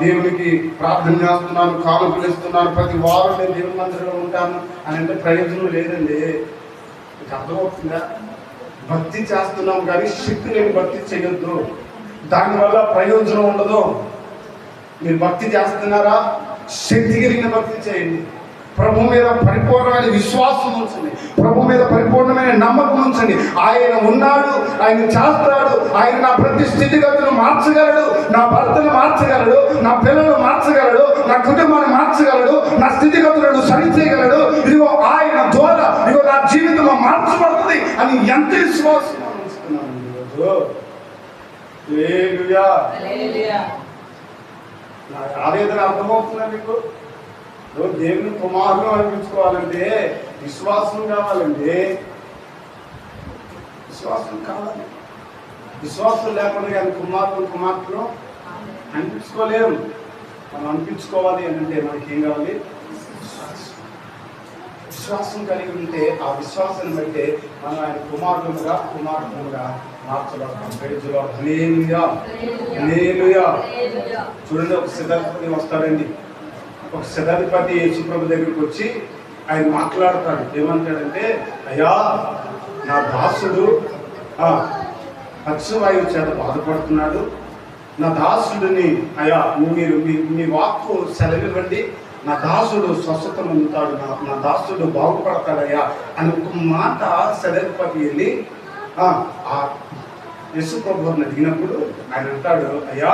దేవునికి ప్రార్థన చేస్తున్నాను, కానుకలు ఇస్తున్నాను, ప్రతి వారం నేను దేవుని మందిరంలో ఉంటాను అని అంటే ప్రయోజనం లేదండి. మీకు అర్థమవుతుందా? భక్తి చేస్తున్నాం కానీ శక్తి లేని భక్తి చేయొద్దు, దానివల్ల ప్రయోజనం ఉండదు. మీరు భక్తి చేస్తున్నారా? శక్తి కలిగిన భక్తి చేయండి. ప్రభు మీద పరిపూర్ణమైన విశ్వాసం ఉంచండి, ప్రభు మీద పరిపూర్ణమైన నమ్మకం ఉంచండి. ఆయన ఉన్నాడు, ఆయన చేస్తాడు, ఆయన నా ప్రతి స్థితిగతులను మార్చగలడు, నా భర్తను మార్చగలడు, నా పిల్లలు మార్చగలడు, నా కుటుంబాన్ని మార్చగలడు, నా స్థితిగతులను సరిచేయగలడు. ఇదిగో ఆయన ద్వారా ఇదిగో నా జీవితం మార్చబడుతుంది అని ఎంత విశ్వాసం ఉంచుతున్నాను ఈరోజు. హల్లెలూయా. నా ఆవేదన అర్థమవుతుందా మీకు? దేవుని కుమారులు అనిపించుకోవాలంటే విశ్వాసం కావాలండి, విశ్వాసం కావాలి. విశ్వాసం లేకుండా కానీ కుమార్తెలు అనిపించుకోలేము. మనం అనిపించుకోవాలి అని అంటే మనకి ఏం కావాలి? విశ్వాసం కలిగి ఉంటే ఆ విశ్వాసాన్ని బట్టి మనం ఆయన కుమారులుగా మార్చబడతాం. ప్రైజ్ లార్డ్, హల్లెలూయా, హల్లెలూయా. చూడండి, ఒక సిద్ధార్థి వస్తాడండి. ఒక శతాధిపతి యేసుప్రభు దగ్గరికి వచ్చి ఆయన మాట్లాడతాడు. ఏమంటాడంటే, అయ్యా నా దాసుడు పక్షవాయువు చేత బాధపడుతున్నాడు, నా దాసుడిని అయ్యా మీరు మీ వాక్కు సెలవివ్వండి, నా దాసుడు స్వస్థత పొందుతాడు, నా దాసుడు బాగుపడతాడయ్యా అని ఒక మాట శతాధిపతి వెళ్ళి యేసుప్రభుని అడిగినప్పుడు ఆయన అంటాడు, అయ్యా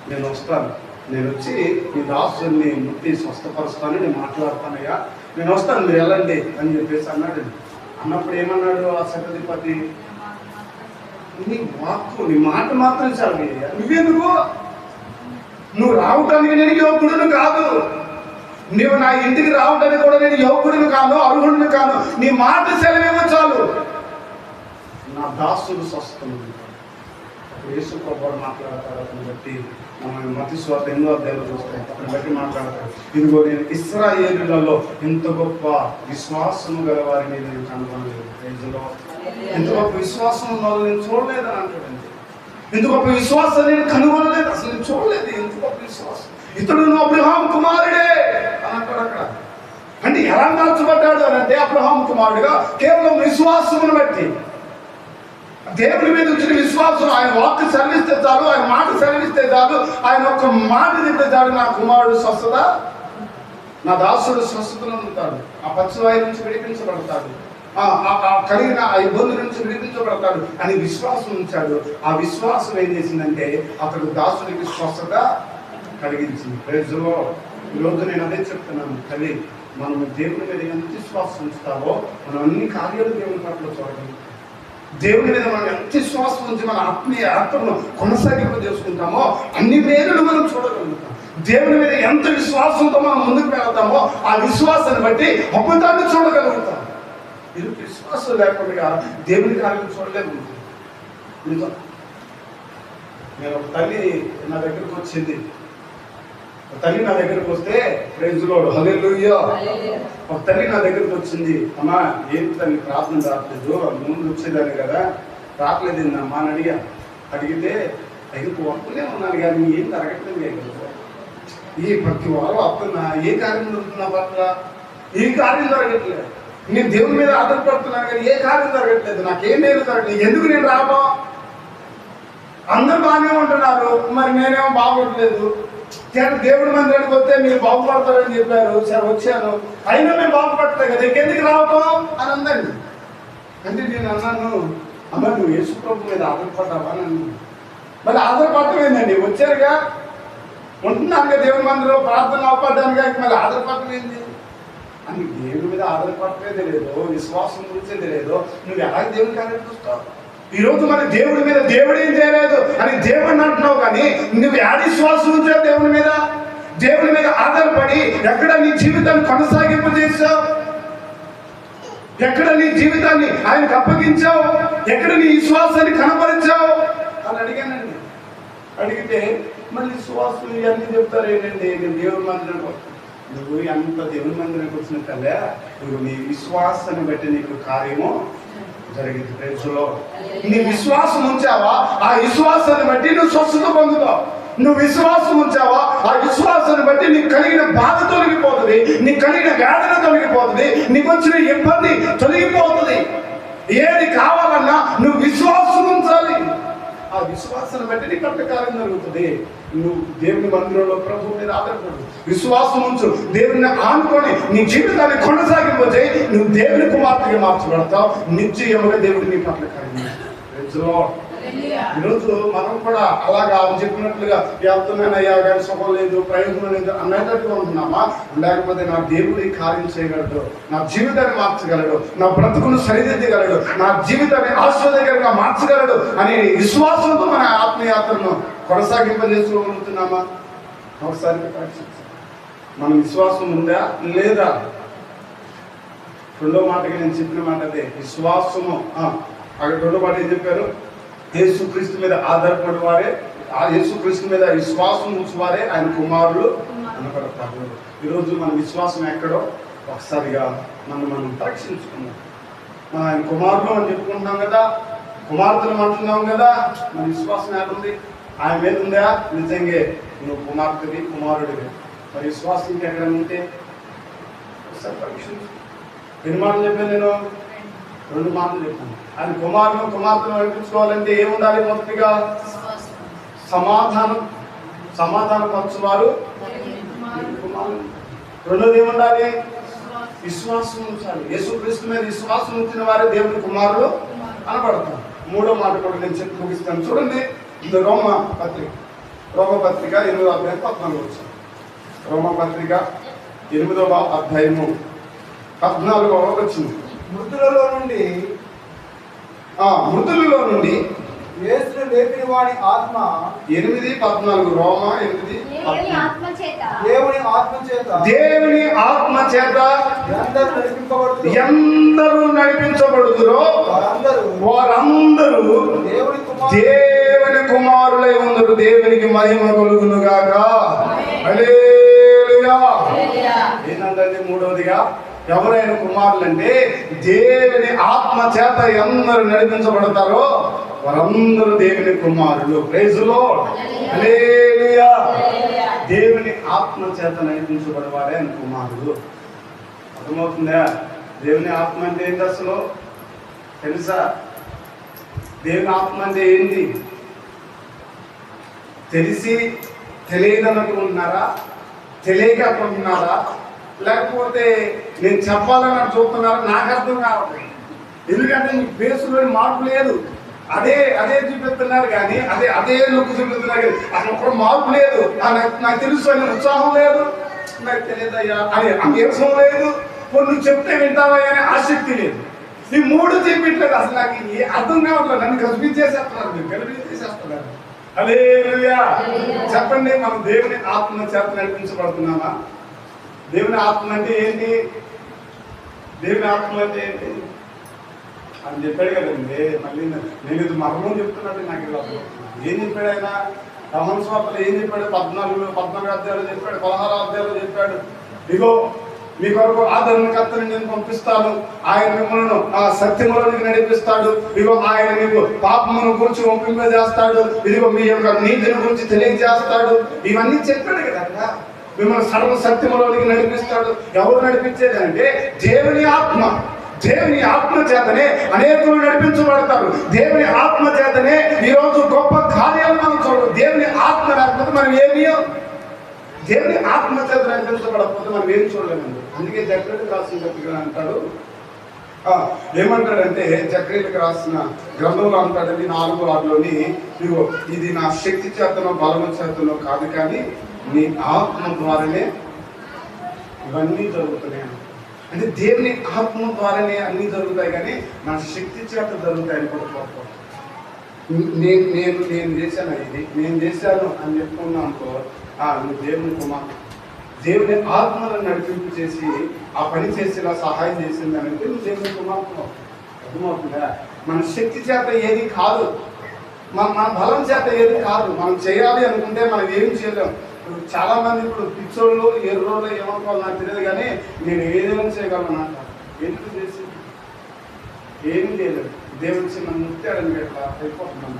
నేను వస్తాను, నేను వచ్చి మీ దాసుని ముట్టి స్వస్థపరుస్తాను, నేను మాట్లాడతానయ్యా, నేను వస్తాను, మీరు వెళ్ళండి అని చెప్పేసి అన్నాడు. అన్నప్పుడు ఏమన్నాడు ఆ శతాధిపతి? నీ వాక్కు, నీ మాట మాత్రం చాలు, నువ్వెందుకు? నువ్వు రావటానికి నేను యోగుడును కాదు, నువ్వు నా ఇంటికి రావటానికి కూడా నేను యోగుడును కాను, అర్హుడిని కాను, నీ మాట సెలవేమో చాలు, నా దాసుడు స్వస్థం. యేసు ప్రభువు మాట్లాడతారు. అతను బట్టి మనం మత్తయి సువార్త 8వ అధ్యాయంలో చూస్తాం. అతను బట్టి మాట్లాడతారు, ఇదిగో నేను ఇశ్రాయేలులలో ఎంత గొప్ప విశ్వాసము గల వారిని నేను కనుగొనలేదు. ఎంత గొప్ప విశ్వాసం ఉన్న వాళ్ళు నేను చూడలేదని అంటాడండి. ఎంత గొప్ప విశ్వాసం నేను కనుగొనలేదు, అసలు నేను చూడలేదు. ఎంత గొప్ప విశ్వాసం! ఇతడు అబ్రహాము కుమారుడే అని అంటాడు అక్కడ. అంటే ఎలా మార్చబడ్డాడు అని అంటే అబ్రహాము కుమారుడుగా కేవలం విశ్వాసమును బట్టి, దేవుని మీద వచ్చిన విశ్వాసం. ఆయన వాక్కు సెలవిస్తే చాలు, ఆయన మాట సెలవిస్తే చాలు, ఆయన ఒక్క మాట చెప్తే చాలు, నా కుమారుడు స్వస్థత, నా దాసుడు స్వస్థతను ఉంటాడు, ఆ పక్షవాయు నుంచి విడిపించబడతాడు, కలిగిన ఆ ఇబ్బంది నుంచి విడిపించబడతాడు అని విశ్వాసం ఉంచాడు. ఆ విశ్వాసం ఏం చేసిందంటే అతడు దాసుడికి స్వస్థత కలిగించింది. Praise lord. ఈరోజు నేను అదే చెప్తున్నాను, తల్లి మనం దేవుని మీద ఎంత విశ్వాసం ఉంచుతావో మనం అన్ని కార్యాలు దేవుని పట్ల చూడగలుగుతాం. దేవుని మీద మనం ఎంత విశ్వాసం ఉంచి మన ఆత్మీయ యాత్రను కొనసాగింపు చేసుకుంటామో అన్ని మేలులు మనం చూడగలుగుతాం. దేవుని మీద ఎంత విశ్వాసంతో మనం ముందుకు వెళ్తామో ఆ విశ్వాసాన్ని బట్టి అద్భుతాన్ని చూడగలుగుతాం. ఇది విశ్వాసం లేకుండా దేవుని కార్యం చూడలేము. నేను ఒక తల్లి నా దగ్గరకు వచ్చింది. తల్లి నా దగ్గరకు వస్తే ప్రైజ్ లార్డ్ హల్లెలూయా. ఒక తల్లి నా దగ్గరకు వచ్చింది. అమ్మా ఏంటి తల్లి ప్రార్థన రావట్లేదు, ముందు వచ్చేదాన్ని కదా, రావట్లేదు అమ్మా అని అడిగితే ఐదుకు వస్తూనే ఉన్నాను కానీ ఏం జరగట్లేదు. ఈ ప్రతి వారం వస్తున్నా ఏ కార్యం జరుగుతున్నా పట్ల ఏ కార్యం జరగట్లేదు. నేను దేవుని మీద ఆధారపడుతున్నాను కానీ ఏ కార్యం జరగట్లేదు, నాకేం లేదు జరగట్లేదు. ఎందుకు నేను రావడం? అందరూ బాగానే ఉంటున్నారు, మరి నేనేమో బాగోట్లేదు. దేవుడి మందిరానికి వస్తే మీరు బాగుపడతారని చెప్పారు, సరే వచ్చాను, అయినా మేము బాగుపడతాయి కదా, ఇంకెందుకు రావటం అని అందండి. అంటే నేను అన్నాను, అమ్మ నువ్వు యేసు ప్రభు మీద ఆధారపడ్డావా నన్ను? మరి ఆధారపడటం ఏందండి, వచ్చారుగా ఉంటున్నానుగా దేవుడి మందిరంలో ప్రార్థన అవపడ్డానుగా, మళ్ళీ ఆధారపడటం ఏంది అని. దేవుడి మీద ఆధారపడటమే తెలియదు, విశ్వాసం గురించే తెలియదు, నువ్వు ఎలా దేవుడికి ఆధారపడుస్తావు? ఈరోజు మన దేవుడి మీద దేవుడు ఏం చేయలేదు అని దేవుడిని అంటున్నావు కానీ నువ్వు యాడి విశ్వాసం ఉంచావు దేవుడి మీద? దేవుడి మీద ఆధారపడి ఎక్కడ నీ జీవితాన్ని కొనసాగింపు చేసావు? ఎక్కడ నీ జీవితాన్ని ఆయనకు అప్పగించావు? ఎక్కడ నీ విశ్వాసాన్ని కనపరిచావు అని అడిగానండి. అడిగితే మళ్ళీ విశ్వాసం ఇవన్నీ చెప్తారు ఏంటండి, నేను దేవుడి మందిరానికి వస్తాను. నువ్వు అంత దేవుడి మందిరానికి వచ్చిన కల్లా నువ్వు నీ విశ్వాసాన్ని బట్టి నీకు కార్యము జరిగింది. ప్రేక్షలో నీ విశ్వాసం ఉంచావా, ఆ విశ్వాసాన్ని బట్టి నువ్వు స్వస్థత పొందుతావు. నువ్వు విశ్వాసం ఉంచావా, ఆ విశ్వాసాన్ని బట్టి నీకు కలిగిన బాధ తొలగిపోతుంది, నీకు కలిగిన వేదన తొలగిపోతుంది, నీకు వచ్చిన ఇబ్బంది తొలగిపోతుంది. ఏది కావాలన్నా నువ్వు విశ్వాసం ఉంచాలి. ఆ విశ్వాసాన్ని బట్టి నీ పట్ల కార్యం జరుగుతుంది. నువ్వు దేవుని మందిరంలో ప్రభువు మీద ఆధారపడు, విశ్వాసం ఉంచు, దేవుని ఆనుకొని నీ జీవితాన్ని కొనసాగిపోతే నువ్వు దేవుని కుమార్తెగా మార్చబడతావు. నిశ్చయముగా దేవుడు నీ పట్ల కార్యం. ఈరోజు మనం కూడా అలాగా చెప్పినట్లుగా వెళ్తున్నానయ్యా కానీ సుఖం లేదు, ప్రయోజనం లేదు అన్నట్టుగా ఉంటున్నామా? లేకపోతే నా దేవుడి కార్యం చేయగలడు, నా జీవితాన్ని మార్చగలడు, నా బ్రతుకును సరిదిద్దగలడు, నా జీవితాన్ని ఆశ్చర్యకరంగా మార్చగలడు అనే విశ్వాసంతో మన ఆత్మయాత్రను కొనసాగింపజేసుకోగలుగుతున్నామా? ఒకసారి మన విశ్వాసం ఉందా లేదా? రెండో మాటకి నేను చెప్పిన మాట అదే, విశ్వాసము. అక్కడ రెండో మాట ఏం చెప్పారు? యేసుక్రీస్తు మీద ఆధారపడి వారే, ఆ యేసుక్రీస్తు మీద విశ్వాసం ఉంచువారే ఆయన కుమారులు అనబడతారు. ఈరోజు మన విశ్వాసం ఎక్కడో ఒకసారిగా మనం పరీక్షించుకున్నాం. మనం ఆయన కుమారులు అని చెప్పుకుంటున్నాం కదా, కుమార్తెలు అంటున్నాం కదా, మన విశ్వాసం ఎక్కడుంది? ఆయన మీద ఉందా? నిజంగా నువ్వు కుమార్తెవి, కుమారుడివి. మరి విశ్వాసం ఎక్కడ ఉంటే ఒకసారి పరీక్షించు. ఎన్ని మాటలు చెప్పాను నేను? 2 మాటలు చెప్పాను. ఆయన కుమార్తెను నడిపించుకోవాలంటే ఏముండాలి? మొదటిగా సమాధానం పంచువారు. రెండోది ఏముండాలి? విశ్వాసం ఉంచాలి. యేసుక్రీస్తు మీద విశ్వాసం ఉంచిన వారే దేవుని కుమారులు అనబడతారు. మూడో మాట కూడా నేను చెప్పి ముగిస్తాను. చూడండి, ఇది రోమపత్రిక 8వ అధ్యాయం 14 వచ్చాను. రోమపత్రిక 8వ అధ్యాయము 14వ వచ్చింది. మృతులలో నుండి యేసును లేపిన వాడి ఆత్మ. 8:14 రోమ 8. దేవుని ఆత్మ చేత ఎందరూ నడిపించబడుదురో వారందరూ దేవుని కుమారులై ఉందరు. దేవునికి మహిమ కలుగును గాక. హల్లెలూయా. ఏంటంటే మూడవదిగా ఎవరైనా కుమారులు అంటే దేవుని ఆత్మ చేత ఎందరూ నడిపించబడతారో వారందరూ దేవుని కుమారులు. Praise Lord. హల్లెలూయా. దేవుని ఆత్మ చేత నడిపించబడేవారే ఆయన కుమారులు. అర్థమవుతుందా? దేవుని ఆత్మ అంటే ఏంటి అసలు తెలుసా? దేవుని ఆత్మ అంటే ఏంటి తెలిసి తెలియదనుకుంటున్నారా? తెలియక అనుకుంటున్నారా? లేకపోతే నేను చెప్పాలని చూస్తున్నారా? నాకు అర్థం కావట్లేదు. ఎందుకంటే మీకు ఫేస్లో మార్పు లేదు. అదే చూపిస్తున్నారు కానీ అదే లుక్ చూపిస్తున్నారు కానీ అసలు ఒక మార్పు లేదు. నాకు తెలుసు అని ఉత్సాహం లేదు, నాకు తెలియదయ్యా అని నీరసం లేదు, నువ్వు చెప్తే వింటావా అనే ఆసక్తి లేదు. ఈ 3 చెప్పట్లేదు. అసలు నాకు అర్థం కావట్లేదు. నన్ను కనిపించేసేస్తున్నారు, మీరు కనిపించేసేస్తున్నారు. హల్లెలూయా. చెప్పండి, మనం దేవుని ఆత్మ చేత నడిపించబడుతున్నామా? దేవుని ఆత్మ అంటే ఏంటి? దేవుని ఆత్మ అంటే ఏంటి అని చెప్పాడు కదండి. మళ్ళీ నేను ఇది మరణం చెప్తున్నట్టు నాకు ఇలా ఏం చెప్పాడు ఆయన? యోహాను సువార్తలో ఏం చెప్పాడు? 14 అధ్యాయాలు చెప్పాడు, 16 అధ్యాయాలు చెప్పాడు. ఇగో మీ కొరకు ఆదరణకర్తని నేను పంపిస్తాను, ఆయన మిమ్మల్ని ఆ సత్యములోనికి నడిపిస్తాడు. ఇదిగో ఆయన మీకు పాపమును గురించి ఒప్పింపజేస్తాడు, ఇదిగో మీ యొక్క నీతిని గురించి తెలియజేస్తాడు. ఇవన్నీ చెప్పాడు కదా. మిమ్మల్ని సర్వ సత్యములోనికి నడిపిస్తాడు. ఎవరు నడిపించేది అంటే దేవుని ఆత్మ. దేవుని ఆత్మ చేతనే అనేకులు నడిపించబడతారు. దేవుని ఆత్మ చేతనే ఈరోజు గొప్ప కార్యాలు మనం చూడదు. దేవుని ఆత్మ లేకపోతే మనం ఏమీ, దేవుని ఆత్మ చేత నడిపించబడకపోతే మనం ఏం చూడలేమండి. అందుకే జక్రియలకు రాసిన పత్రిక అంటాడు, ఏమంటాడంటే జక్రియలకు రాసిన గ్రంథంలో అంటాడండి 4:6లోని, ఇదిగో ఇది నా శక్తి చేతనో బలము చేతనో కాదు, కానీ నీ ఆత్మ ద్వారానే ఇవన్నీ జరుగుతున్నాయి. అంటే దేవుని ఆత్మ ద్వారానే అన్నీ జరుగుతాయి, కానీ నా శక్తి చేత జరుగుతాయని కూడా నేను చేశాను, ఇది నేను చేశాను అని చెప్పుకున్నా అనుకో, నువ్వు దేవుని కుమార్, దేవుని ఆత్మలను నడిపింపు చేసి ఆ పని చేసేలా సహాయం చేసింది అని అంటే నువ్వు దేవుని కుమార్తె. అర్థమవుతుందా? మన శక్తి చేత ఏది కాదు, మన బలం చేత ఏది కాదు. మనం చేయాలి అనుకుంటే మనం ఏం చేయలేము. చాలా మంది ఇప్పుడు పిచ్చోళ్ళు ఎర్రోళ్ళు ఏమనుకోవాలి నాకు తెలియదు, కానీ నేను ఏదైనా చేయగలను అంటారు. ఎందుకు చేసి ఏం చేయలేదు. దేవుడి చిన్న ముత్తాడని ఎట్లా అయిపోతున్నాను.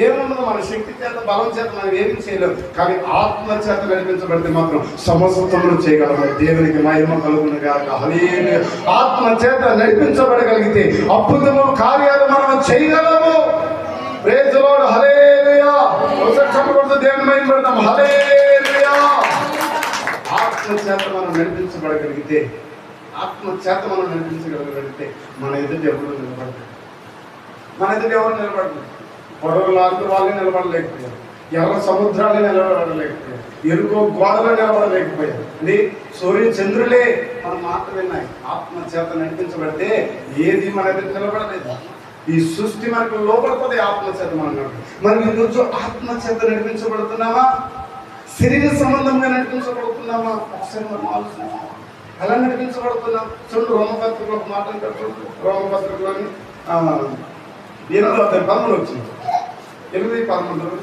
ఏముండదు, మన శక్తి చేత బలం చేత మనం ఏమి చేయలేము, కానీ ఆత్మ చేత నడిపించబడితే మాత్రం సమస్తమును చేయగలము. దేవునికి మహిమ కలుగును గాక. హల్లెలూయా. ఆత్మ చేత నడిపించబడగలిగితే అద్భుతము కార్యాలు మనం చేయగలము. Praise the Lord. హల్లెలూయా. దేవుని మహిమ పడతాం. హల్లెలూయా. ఆత్మ చేత మనం నడిపించబడగలిగితే, ఆత్మ చేత మనం నడిపించగలిగితే మన ఎదుటి ఎవరు నిలబడతారు? మన ఎదుటి ఎవరు నిలబడతారు? పొడవులాంటి వాళ్ళే నిలబడలేకపోయారు, ఎర్ర సముద్రాన్ని నిలబడలేకపోయారు, ఎరుకో గోడలు నిలబడలేకపోయారు. ఇది సూర్య చంద్రులే మనం మాత్రమే ఆత్మ చేత నడిపించబడితే ఏది మన ఎదుటి నిలబడలేదు. ఈ సృష్టి మనకు లోపడుతుంది ఆత్మ చేత. మనం ఈరోజు ఆత్మ చేత నడిపించబడుతున్నామా, శరీర సంబంధంగా నడిపించబడుతున్నామా? ఒకసారి మనం ఆలోచించాం. ఎలా నడిపించబడుతున్నాం? చూడండి, రోమపత్రికలో ఒక మాట అంటారు. రోమపత్రికలోని 8వ అధ్యాయం 13 వచ్చింది. 8:13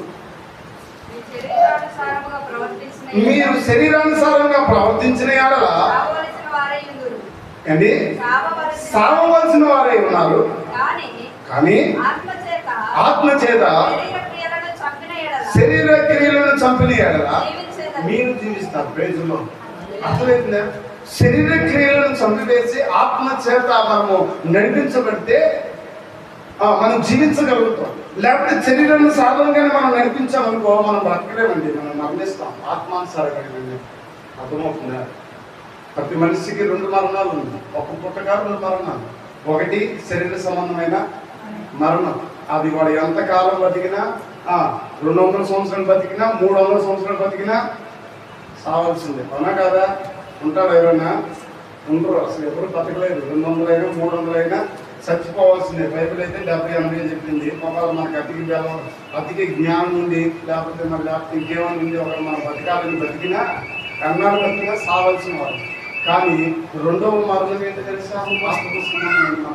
మీరు శరీరానుసారంగా ప్రవర్తించిన యెడల అండి సావవలసిన వారై ఉన్నారు, కానీ ఆత్మ చేత శరీర క్రియలను చంపిన యెడల మీరు జీవిస్తారు. ప్రేజులో అర్థమైందా? శరీర క్రియలను చంపివేసి ఆత్మ చేత మనము నడిపించబడితే మనం జీవించగలుగుతాం. లేకపోతే శరీరాన్ని సాధారణంగానే మనం నడిపించామనుకో మనం బ్రతకలేమండి, మనం మరణిస్తాం. ఆత్మానుసారంగా అర్థమవుతుందా? ప్రతి మనిషికి 2 మరణాలు ఉంది. ఒక పుట్టగా 2 మరణాలు. ఒకటి శరీర సంబంధమైన మరణం, అది వాడు ఎంతకాలం బతికినా 200 సంవత్సరాలు బతికినా 300 సంవత్సరాలు బతికినా సావాల్సిందే. అవునా కాదా? ఉంటాడు ఎవరైనా? ఉండరు. అసలు ఎవరు బతకలేదు. 200 అయినా 300 అయినా చచ్చిపోవాల్సిందే. బైబిల్ అయితే 70-80 చెప్పింది. ఒకవేళ మనకు అతికి జ్ఞానం ఉంది, లేకపోతే ఇంకేమైనా ఉంది, ఒకవేళ మనం బతకాలని బతికినా కన్నాడు బతికినా సావాల్సిన వాడు. కానీ 2వ మరణం ఏంటో తెలుసా? ఆత్మ సంబంధమైన మరణం.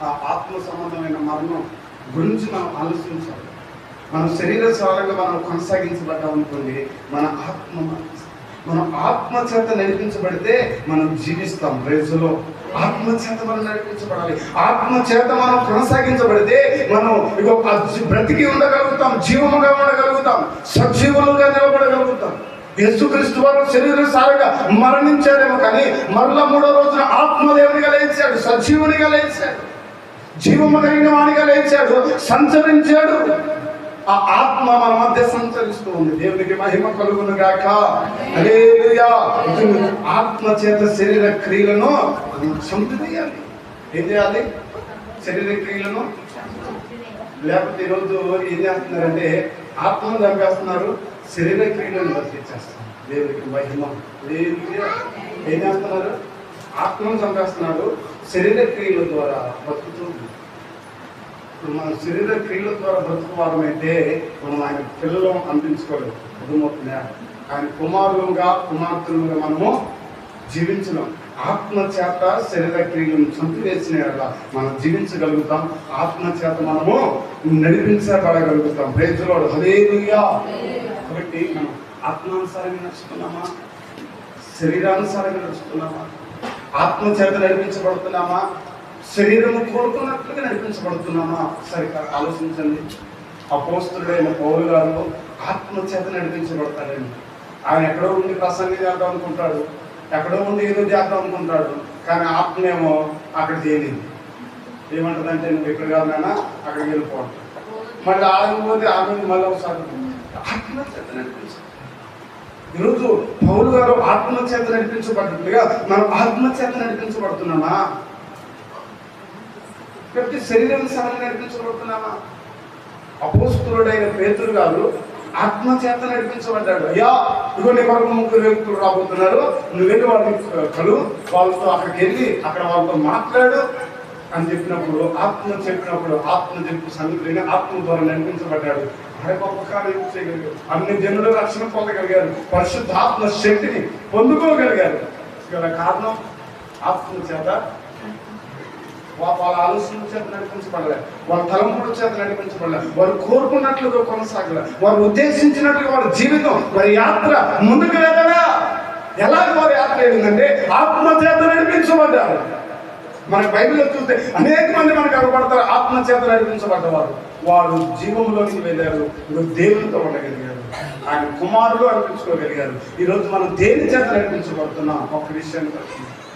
ఆ ఆత్మ సంబంధమైన మరణం గురించి మనం ఆలోచించాలి. మన శరీర సారంగా మనం కొనసాగించబడ్డామనుకోండి, మనం ఆత్మ చేత నడిపించబడితే మనం జీవిస్తాం. రేసులో ఆత్మ చేత మనం నడిపించబడాలి. ఆత్మ చేత మనం కొనసాగించబడితే మనం బ్రతికి ఉండగలుగుతాం, జీవముగా ఉండగలుగుతాం, సజీవులుగా నిలబడగలుగుతాం. యేసుక్రీస్తు వారు శరీరసారంగా మరణించారేమో, కానీ మరలా 3వ రోజున ఆత్మదేవునిగా లేచాడు, సజీవునిగా లేచాడు, జీవము కలిగిన వాడిగా లేచాడు, సంచరించాడు. ఆ ఆత్మ మన మధ్య సంచరిస్తూ ఉంది. దేవునికి మహిమ కలుగును గాక. హల్లెలూయా. ఆత్మ చేత శరీర క్రియలను చంపివేయాలి. ఏం చేయాలి? శరీర క్రియలను. లేకపోతే ఈరోజు ఏం చేస్తున్నారంటే ఆత్మను చంపేస్తున్నారు, శరీర క్రియలను బతికించేస్తున్నారు. దేవునికి మహిమ. హల్లెలూయా. ఏం చేస్తున్నారు? ఆత్మను చంపేస్తున్నారు, శరీర క్రియల ద్వారా బతుకుతుంది. మన శరీర క్రియల ద్వారా బ్రతుకువారమైతే మనం ఆయన పిల్లలు అనిపించుకోలేదు. అర్థమవుతుందా? ఆయన కుమారులుగా కుమార్తెలుగా మనము జీవించడం. ఆత్మ చేత శరీర క్రియలను చంపివేసిన ఎలా మనం జీవించగలుగుతాం, ఆత్మ చేత మనము నడిపించబడగలుగుతాం. ప్రైజ్ ది లార్డ్, హల్లెలూయా. కాబట్టి మనం ఆత్మానుసారంగా నడుచుకున్నామా, శరీరానుసారంగా నడుచుకున్నామా, ఆత్మ చేత నడిపించబడుతున్నామా, శరీరము కోరుకున్నట్లుగా నడిపించబడుతున్నామా? సరిగ్గా ఆలోచించండి. అపోస్తలుడైన పౌలు గారు ఆత్మ చేత నడిపించబడతాడండి. ఆయన ఎక్కడో ఉండి ప్రసంగం చేద్దాం అనుకుంటాడు, ఎక్కడో ఉండి ఏదో చేద్దాం అనుకుంటాడు, కానీ ఆత్మేమో అక్కడ చేయలేదు. ఏమంటుందంటే నువ్వు ఇక్కడ కాదైనా అక్కడికి వెళ్ళిపోవడం, మళ్ళీ ఆడకపోతే ఆమె మళ్ళీ ఒకసారి ఆత్మ చేత నడిపించాలి. ఈరోజు పౌలు గారు ఆత్మ చేత నడిపించబడ్డట్లుగా మనం ఆత్మ చేత నడిపించబడుతున్నామా? కాబట్టి శరీరానుసారంగా నడిపించబడుతున్నామా? అపోస్తలుడైన పేతురు గారు ఆత్మ చేత నడిపించబడ్డాడు. అయ్యా ఇగో నీ కొరకు 3 వ్యక్తులు రాబోతున్నారు, నువ్వు వెళ్ళి వాళ్ళని కలు, వాళ్ళతో అక్కడికి వెళ్ళి అక్కడ వాళ్ళతో మాట్లాడు అని చెప్పినప్పుడు, ఆత్మ చెప్పినప్పుడు, ఆత్మ చెప్పిన సంగతులని ఆత్మ ద్వారా నడిపించబడ్డాడు. అరే గొప్ప కార్యం చేయగలిగారు, అన్ని జనులు రక్షణ పొందగలిగారు, పరిశుద్ధాత్మ శక్తిని పొందుకోగలిగారు. గల కారణం ఆత్మ చేత, వాళ్ళ ఆలోచన చేత నడిపించబడలే, వాళ్ళ తలంపుల చేత నడిపించబడలే, వారు కోరుకున్నట్లుగా కొనసాగలే, వారు ఉద్దేశించినట్లుగా వారి జీవితం, వారి యాత్ర ముందుకు వెళ్ళగా ఎలాగ వారి యాత్ర ఏంటంటే ఆత్మ చేత నడిపించబడ్డారు. మన బైబిల్లో చూస్తే అనేక మంది మనకు కనబడతారు ఆత్మ చేత నడిపించబడ్డవారు. వారు జీవంలోకి వెళ్ళారు, దేవునితో ఉండగలిగారు, ఆయన కుమారులు అనిపించుకోగలిగారు. ఈరోజు మనం దేని చేత నడిపించబడుతున్నాం? ఒక విషయం,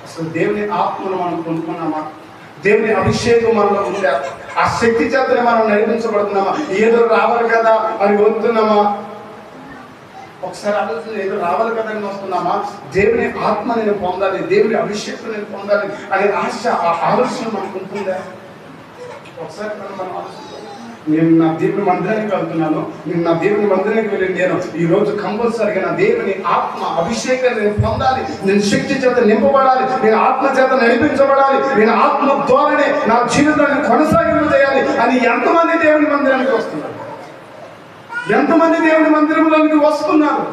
అసలు దేవుని ఆత్మను మనం పొందుకున్నామా? దేవుని అభిషేకం మనలో ఉందా? ఆ శక్తి చేతనే మనం నడిపించబడుతున్నామా? ఏదో రావాలి కదా అని వస్తున్నామా? ఒకసారి ఆలోచన, ఏదో రావాలి కదా అని వస్తున్నామా? దేవుని ఆత్మ నేను పొందాలి, దేవుని అభిషేకం నేను పొందాలి అనే ఆశ, ఆ ఆలోచన మనకు ఉంటుందా? ఒకసారి మనం ఆలోచించాలి. నేను నా దేవుని మందిరానికి వెళ్తున్నాను, నేను నా దేవుని మందిరానికి వెళ్ళి నేను ఈరోజు కంపల్సరిగా నా దేవుని ఆత్మ అభిషేకాన్ని నేను పొందాలి, నేను శక్తి చేత నింపబడాలి, నేను ఆత్మ చేత నడిపించబడాలి, నేను ఆత్మ ద్వారానే నా జీవితాన్ని కొనసాగింపు చేయాలి అని ఎంతమంది దేవుని మందిరానికి వస్తున్నారు? ఎంతమంది దేవుని మందిరంలోనికి వస్తున్నారు?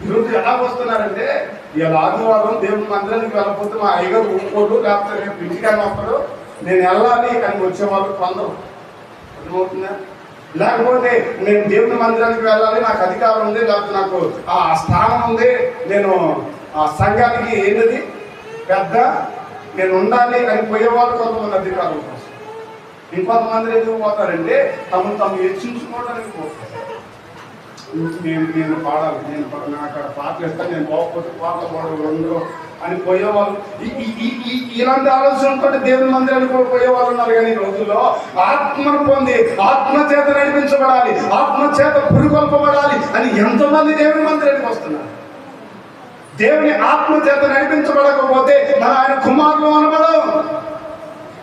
ఈరోజు ఎలా వస్తున్నారంటే, ఇవాళ ఆదివారం దేవుని మందిరానికి వెళ్ళకపోతే మా అయ్యగారు ఊరుకోడు, లేకపోతే రేపు ఇంటికాని వస్తాడు, నేను వెళ్ళాలి కానీ వచ్చేవాళ్ళు కొందరు. అర్థమవుతుందా? లేకపోతే నేను దేవుని మందిరానికి వెళ్ళాలి, నాకు అధికారం ఉంది, లేకపోతే నాకు ఆ స్థానం ఉంది, నేను ఆ సంఘానికి ఏంటది పెద్ద నేను ఉండాలి అని పోయేవాళ్ళు కొంతమంది అధికారుల కోసం. ఇంకొంతమంది ఎందుకు పోతారంటే తమను హెచ్చించుకోవడానికి పోతారు. నేను పాడాలి, నేను అక్కడ పాటలు ఇస్తాను, నేను పోకపోతే పాటలు పాడలు ఉండరు అని పోయేవాళ్ళు. ఇలాంటి ఆలోచనతో దేవుని మందిరానికి కూడా పోయేవాళ్ళు ఉన్నారు. కానీ ఈ రోజుల్లో ఆత్మను పొంది ఆత్మ చేత నడిపించబడాలి, ఆత్మ చేత పురుగొల్పబడాలి అని ఎంతమంది దేవుని మందిరానికి వస్తున్నారు? దేవుని ఆత్మ చేత నడిపించబడకపోతే మన ఆయన కుమారులు అనబడం.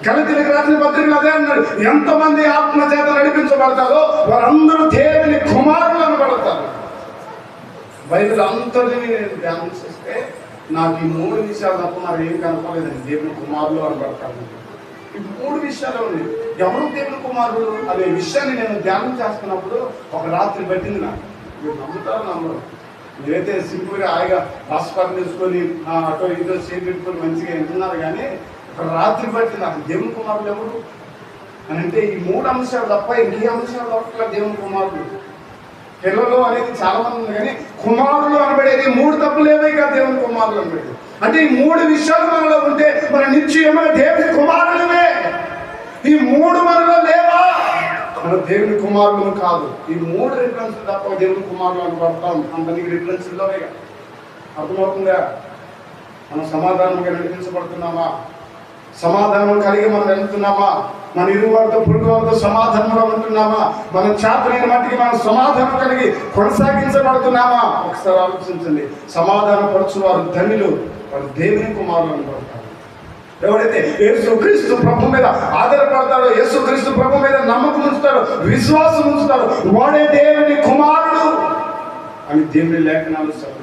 గలతీయులకు రాసిన పత్రికలు అదే అన్నాడు, ఎంతమంది ఆత్మ చేత నడిపించబడతారో వారందరూ దేవుని కుమారులు అనబడతారు. బైబిల్ అంతటిని నేను ధ్యానం చేస్తే నాకు ఈ 3 విషయాలు తప్ప నాకు ఏం కనపలేదండి. దేవుని కుమారులు అనబడతారు. ఈ 3 విషయాలు ఉన్నాయి. ఎవరు దేవుని కుమారులు అనే విషయాన్ని నేను ధ్యానం చేస్తున్నప్పుడు ఒక రాత్రి పట్టింది నాకు. మీరు నమ్ముతారు నమ్మరు? మీరైతే సింపుల్గా హాయిగా హాస్పిటల్ తీసుకొని అటో ఇటో చేసి పెట్టుకొని మంచిగా ఎంతున్నారు. కానీ ఒక రాత్రి పట్టింది నాకు దేవుని కుమారులు ఎవరు అని అంటే ఈ 3 అంశాలు తప్ప ఇంకే అంశాలు తప్ప దేవుని కుమారులు. పిల్లలు అనేది చాలా మంది ఉంది, కానీ కుమారులు అనబడేది 3 తప్పులేవే కాదు దేవుని కుమారులు అనబడేది. అంటే ఈ 3 విషయాలు మనలో ఉంటే మన నిశ్చయమైన దేవుని కుమారులమే. ఈ 3 మనలో లేవా మన దేవుని కుమారులు కాదు. ఈ 3 రిఫరెన్స్ తప్ప దేవుని కుమారులు అనబడతాం. అంతనికి రిఫరెన్స్ ఇల్లవే. అర్థమవుతుందా? మనం సమాధానంగా నడిపించబడుతున్నామా? సమాధానం కలిగి మనం వెళ్తున్నామా? మన ఇరువారితో పొరుగు వారితో సమాధానంలో ఉంటున్నామా? మన చేతనైన మట్టికి మనం సమాధానం కలిగి కొనసాగించబడుతున్నామా? ఒకసారి ఆలోచించండి. సమాధాన పరచువారు ధన్యులు, వారు దేవుని కుమారులు అనబడతారు. ఎవరైతే యేసుక్రీస్తు ప్రభు మీద ఆధారపడతాడో, యేసుక్రీస్తు ప్రభు మీద నమ్మకం ఉంచుతాడో, విశ్వాసం ఉంచుతాడో, వాడే దేవుని కుమారుడు అని దేవుని లేఖనాలు సెలవిస్తాయి.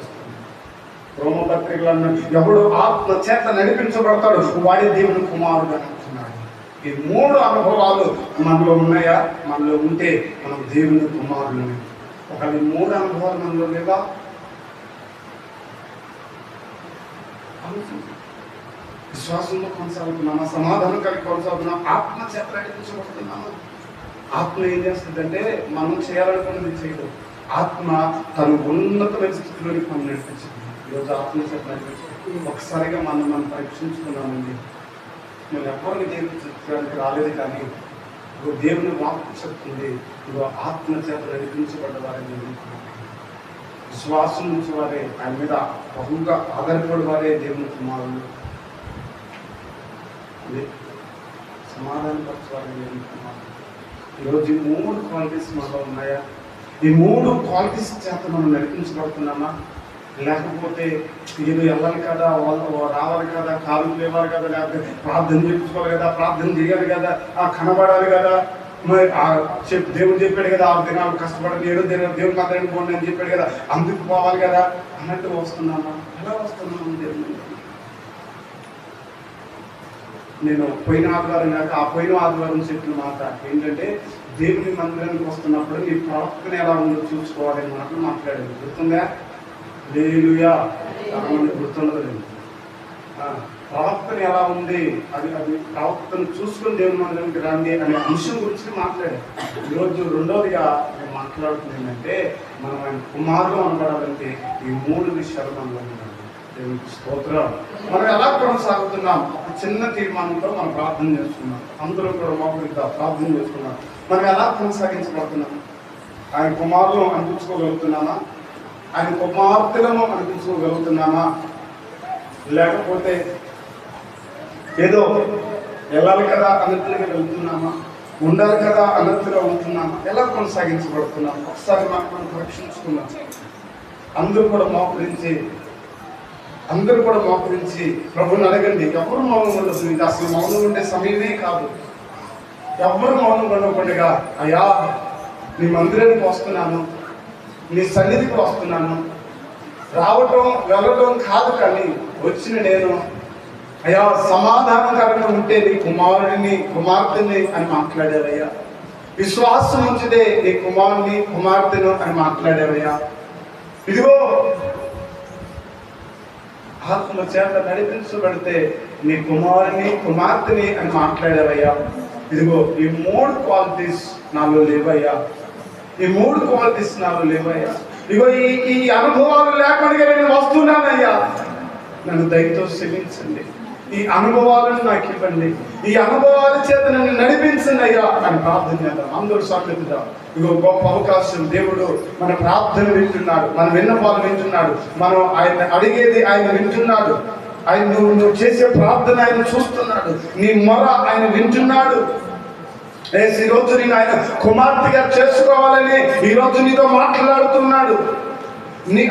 రోమపత్రికలు అన్నాడు, ఎవడు ఆత్మ చేత నడిపించబడతాడు వాడే దేవుని కుమారుడు అని అంటున్నాడు. ఈ 3 అనుభవాలు మనలో ఉన్నాయా? మనలో ఉంటే మనం దేవుని కుమారులని. ఒక 3 అనుభవాలు మనలో లేవా? విశ్వాసంలో కొనసాగుతున్నామా, సమాధానం కలిగి కొనసాగుతున్నాం, ఆత్మ చేత నడిపించబడుతున్నామా? ఆత్మ ఏం చేస్తుందంటే మనం చేయాలనుకున్నది చేయదు. ఆత్మ తను ఉన్నతమైన స్థితిలోని మనం నడిపించింది. ఈరోజు ఆత్మ చేత నడిపించింది. ఒకసారిగా మనం పరీక్షించుకున్నామండి. మనం ఎవరిని జీవించడానికి రాలేదు, కానీ ఇగో దేవుని వాక్కు చెప్తుంది, ఇగో ఆత్మ చేత నడిపించబడ్డ వారిని విశ్వాసం నుంచి వారే, ఆయన మీద బహుగా ఆధారపడి వారే దేవుని కుమారులు. అదే సమాధానపరచాలని దేవుని కుమారులు. ఈరోజు ఈ 3 క్వాలిటీస్ మనలో ఉన్నాయా? ఈ 3 క్వాలిటీస్ చేత మనం నడిపించబడుతున్నామా? లేకపోతే ఏదో వెళ్ళాలి కదా, వాళ్ళు రావాలి కదా, కాలు లేవాలి కదా, లేకపోతే ప్రార్థన చేయించుకోవాలి కదా, ప్రార్థన చేయాలి కదా, కనబడాలి కదా, మరి దేవుడు చెప్పాడు కదా, 6 దినాలు కష్టపడి 7వ దినం దేవుని మందిరానికి పోండి అని చెప్పాడు కదా, అందుకు పోవాలి కదా అన్నట్టు వస్తున్నామా? ఎలా వస్తున్నాము దేవుని? నేను పోయిన ఆదివారం కాక ఆ పోయిన ఆదివారం చెప్పిన మాట ఏంటంటే, దేవుని మందిరానికి వస్తున్నప్పుడు నీ ప్రవర్తన ఎలా ఉందో చూసుకోవాలని మాటలు మాట్లాడాను. గుర్తుందా? హల్లెలూయా. చాలామంది గుర్తుండదు. ప్రవర్తన ఎలా ఉంది, అది ప్రవర్తన చూసుకుని దేవుని మందిరానికి రండి అనే అంశం గురించి మాట్లాడాను. ఈరోజు రెండవదిగా నేను మాట్లాడుతుంది ఏంటంటే, మనం ఆయన కుమారులు అనబడాలంటే ఈ 3 విషయాలు మనలో ఉండాలి. దేవునికి స్తోత్రం. మనం ఎలా కొనసాగుతున్నాం? ఒక చిన్న తీర్మానంతో మనం ప్రార్థన చేస్తున్నాం. అందరూ కూడా మోకరిద్దాం, ప్రార్థన చేసుకున్నాం. మనం ఎలా కొనసాగించబడుతున్నాం? ఆయన కుమారులు అనిపించుకోగలుగుతున్నామా? ఆయన కుమార్తెలను అనిపించుకోగలుగుతున్నామా? లేకపోతే ఏదో వెళ్ళాలి కదా అన్నట్లుగా వెళ్తున్నామా? ఉండాలి కదా అన్నట్లుగా ఉంటున్నామా? ఎలా కొనసాగించబడుతున్నాం? ఒకసారి మనం పరీక్షించుకున్నాం. అందరూ కూడా మోకరించి ప్రభుని అడగండి. ఎవరు మౌనం ఉండదు. ఇది అసలు మౌనం ఉండే సమయమే కాదు. ఎవరు మౌనం ఉండకుండా, అయ్యా నీ మందిరానికి వస్తున్నాను, నీ సన్నిధికి వస్తున్నాను, రావటం వెళ్ళటం కాదు, కానీ వచ్చిన నేను అయ్యా సమాధానకరంగా ఉంటే నీ కుమారుడిని కుమార్తెని అని మాట్లాడారయ్యా. విశ్వాసం ఉంచితే నీ కుమారుని కుమార్తెను అని మాట్లాడారయ్యా. ఇదిగో ఆత్మ చేత నడిపించబడితే నీ కుమారుని కుమార్తెని అని మాట్లాడారయ్యా. ఇదిగో ఈ 3 క్వాలిటీస్ నాలో లేవయ్యా. ఈ 3 క్వాలిటీస్ నాలో లేవయ్యా. ఇదిగో ఈ అనుభవాలు లేకుండా నేను వస్తున్నానయ్యా. నన్ను దయతో క్షమించండి. ఈ అనుభవాలను నాకు ఇవ్వండి. ఈ అనుభవాల చేత నన్ను నడిపించండి అయ్యా అని ప్రార్థన చేద్దాం. అందరూ స్వాగతిద్దాం. ఇగో గొప్ప అవకాశం. దేవుడు మన ప్రార్థన వింటున్నాడు, మన విన్నపాలు వింటున్నాడు, మనం ఆయన అడిగేది ఆయన వింటున్నాడు. ఆయన నువ్వు చేసే ప్రార్థన ఆయన చూస్తున్నాడు, నీ మొర ఆయన వింటున్నాడు. ఈరోజు నేను ఆయన కుమార్తెగా చేసుకోవాలని ఈరోజు నీతో మాట్లాడుతున్నాడు.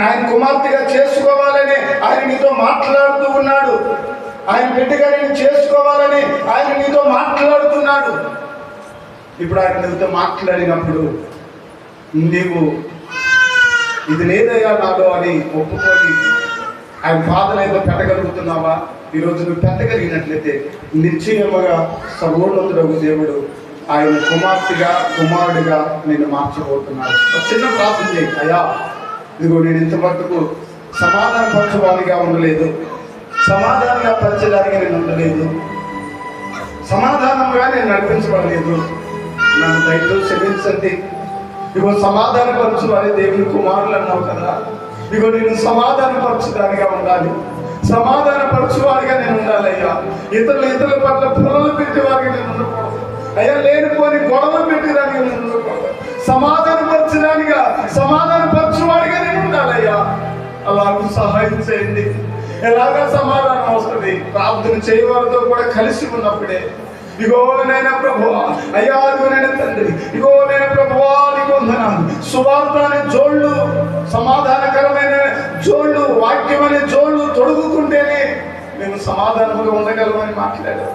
ఆయన కుమార్తెగా చేసుకోవాలని ఆయన నీతో మాట్లాడుతూ ఉన్నాడు. ఆయన బిడ్డగా నేను చేసుకోవాలని ఆయన నీతో మాట్లాడుతున్నాడు. ఇప్పుడు ఆయన నీతో మాట్లాడినప్పుడు నీవు ఇది లేదయ్యా నాలో అని ఒప్పుకొని ఆయన బాధలు ఏదో పెట్టగలుగుతున్నావా? ఈరోజు నువ్వు పెట్టగలిగినట్లయితే నిశ్చయముగా సర్వోన్నతుడగు దేవుడు ఆయన కుమార్తెగా కుమారుడిగా నేను మార్చబోతున్నాడు. ఒక చిన్న ప్రార్థన చేయి. అయ్యా ఇదిగో నేను ఇంతవరకు సమాధానపరచువాడిగా ఉండలేదు, సమాధానంగా పరచడానికి నేను ఉండలేదు, సమాధానంగా నేను నడిపించబడలేదు. నన్ను దయతో క్షమించండి. ఇగో సమాధానపరచువారి దేవుని కుమారులు అన్నావు కదా. ఇగో నేను సమాధానపరచుదానిగా ఉండాలి, సమాధానపరచువాడిగా నేను ఉండాలి అయ్యా. ఇతరుల పట్ల పొలలు పెట్టేవాడిగా నేను ఉండకూడదు అయ్యా. లేనిపోని గొడవలు పెట్టేదానిగా నేను ఉండకూడదు. సమాధానపరచడానిగా సమాధానపరచువాడిగా నేను ఉండాలయ్యా. అలాగూ సహాయం చేయండి. ఎలాగా సమాధానం వస్తుంది? ప్రార్థన చేయవారితో కూడా కలిసి ఉన్నప్పుడే. ఇగో నైనా ప్రభువా, అయ్యా ఇదిగో నైనా తండ్రి, ఇగో నైనా ప్రభువా నీకు వందనాలు. సువార్త అనే జోళ్ళు, సమాధానకరమైన జోళ్ళు, వాక్యం అనే జోళ్ళు తొడుగుకుంటేనే మేము సమాధానంగా ఉండగలమని మాట్లాడారు.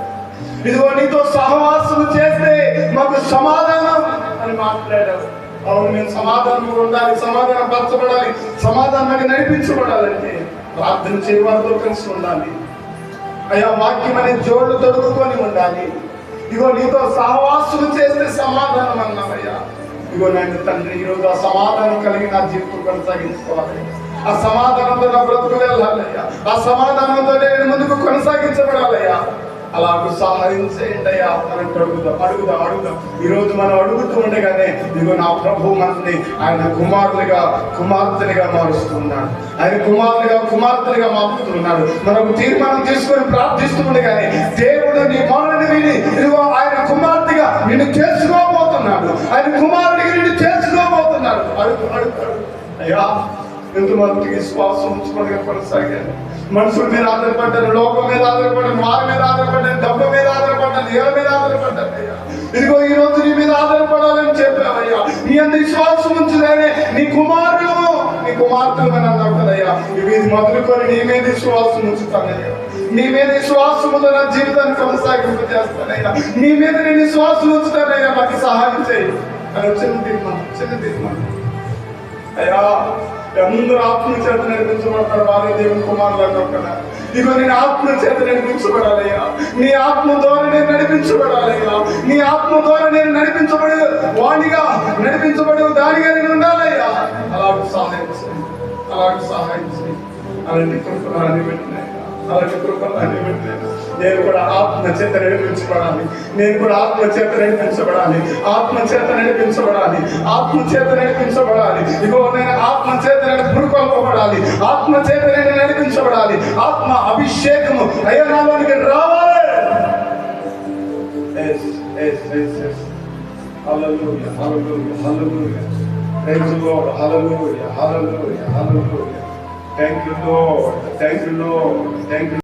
ఇదిగో నీతో సహవాసం చేస్తే మాకు సమాధానం అని మాట్లాడారు. అవును, మేము సమాధానంగా ఉండాలి, సమాధానం పరచబడాలి, సమాధానాన్ని నడిపించబడాలంటే ప్రార్థన చేయవారితో కలిసి ఉండాలి అయ్యా. వాక్యం అనే జోళ్ళు తొడుగుకొని ఉండాలి. ఇగో నీతో సహవాసం చేస్తే సమాధానం అన్నామయ్యా. ఇగో నేను తండ్రి ఈరోజు ఆ సమాధానం కలిగి నా జీవితం కొనసాగించుకోవాలి. ఆ సమాధానంతో నా బ్రతుకు వెళ్ళాలయ్యా. ఆ సమాధానంతో నేను ముందుకు కొనసాగించబడాలయ్యా. అలాంటి సహాయం చేయండి అయ్యా అని అడుగుదాం. ఈరోజు మనం అడుగుతూ ఉండగానే ఇదిగో నా ప్రభు మనల్ని ఆయన కుమార్తెలుగా మారుస్తున్నాడు. ఆయన కుమార్తెలుగా మారుతున్నాడు. మనం తీర్మానం తీసుకొని ప్రార్థిస్తూ ఉండగానే దేవుడు నీ మనల్ని విని ఇదిగో ఆయన కుమార్తెగా నిన్ను చేసుకోబోతున్నాడు. ఆయన కుమారుడిగా నిన్ను చేసుకోబోతున్నాడు. అడుగుతాడు అయ్యా. ఎంతమందికి విశ్వాసం ఉంచుకోవడం కొనసాగాను. మనుషుల మీద ఆధారపడ్డాను, లోకం మీద ఆధారపడ్డాను, వారి మీద ఆధారపడ్డాను, డబ్బు మీద ఆధారపడ్డాను, ఏళ్ళ మీద ఆధారపడ్డాను అయ్యా. ఇదిగో ఈ రోజు నీ మీద ఆధారపడాలని చెప్పావయ్యా. నీ అంత విశ్వాసం ఉంచుదానే నీ కుమార్తెలు అని అన్నావు కదయ్యా. ఇది మొదలుకొని నీ మీద విశ్వాసం ఉంచుతానయ్యా. నీ మీద విశ్వాసముతో నా జీవితాన్ని కొనసాగింపు చేస్తానయ్యా. నీ మీద నేను విశ్వాసం ఉంచుతానయ్యా. నాకు సహాయం చేయి అని చిన్న తీర్మానం అయ్యా. అందరూ ఆత్మ చేత నడిపించబడతారు. వారే దేవుని కుమారులు కదా. ఇదిగో నేను ఆత్మ చేత నడిపించబడాలయ్యా. నీ ఆత్మ ద్వారా నేను నడిపించబడాలయ్యా. నీ ఆత్మ ద్వారా నేను నడిపించబడి దానిగా నేను ఉండాలయ్యా. అలాంటి సహాయం చేయి. అలాంటి కృపణాన్ని పెట్టినాయి. నేను కూడా ఆత్మ చేత నడిపించబడాలి. ఇగో నేను ఆత్మ చేత పురుకొల్పబడాలి. ఆత్మ చేత నేను నడిపించబడాలి. ఆత్మ అభిషేకము అయ్యా నాలోనికి రావాలి. Thank you, Lord.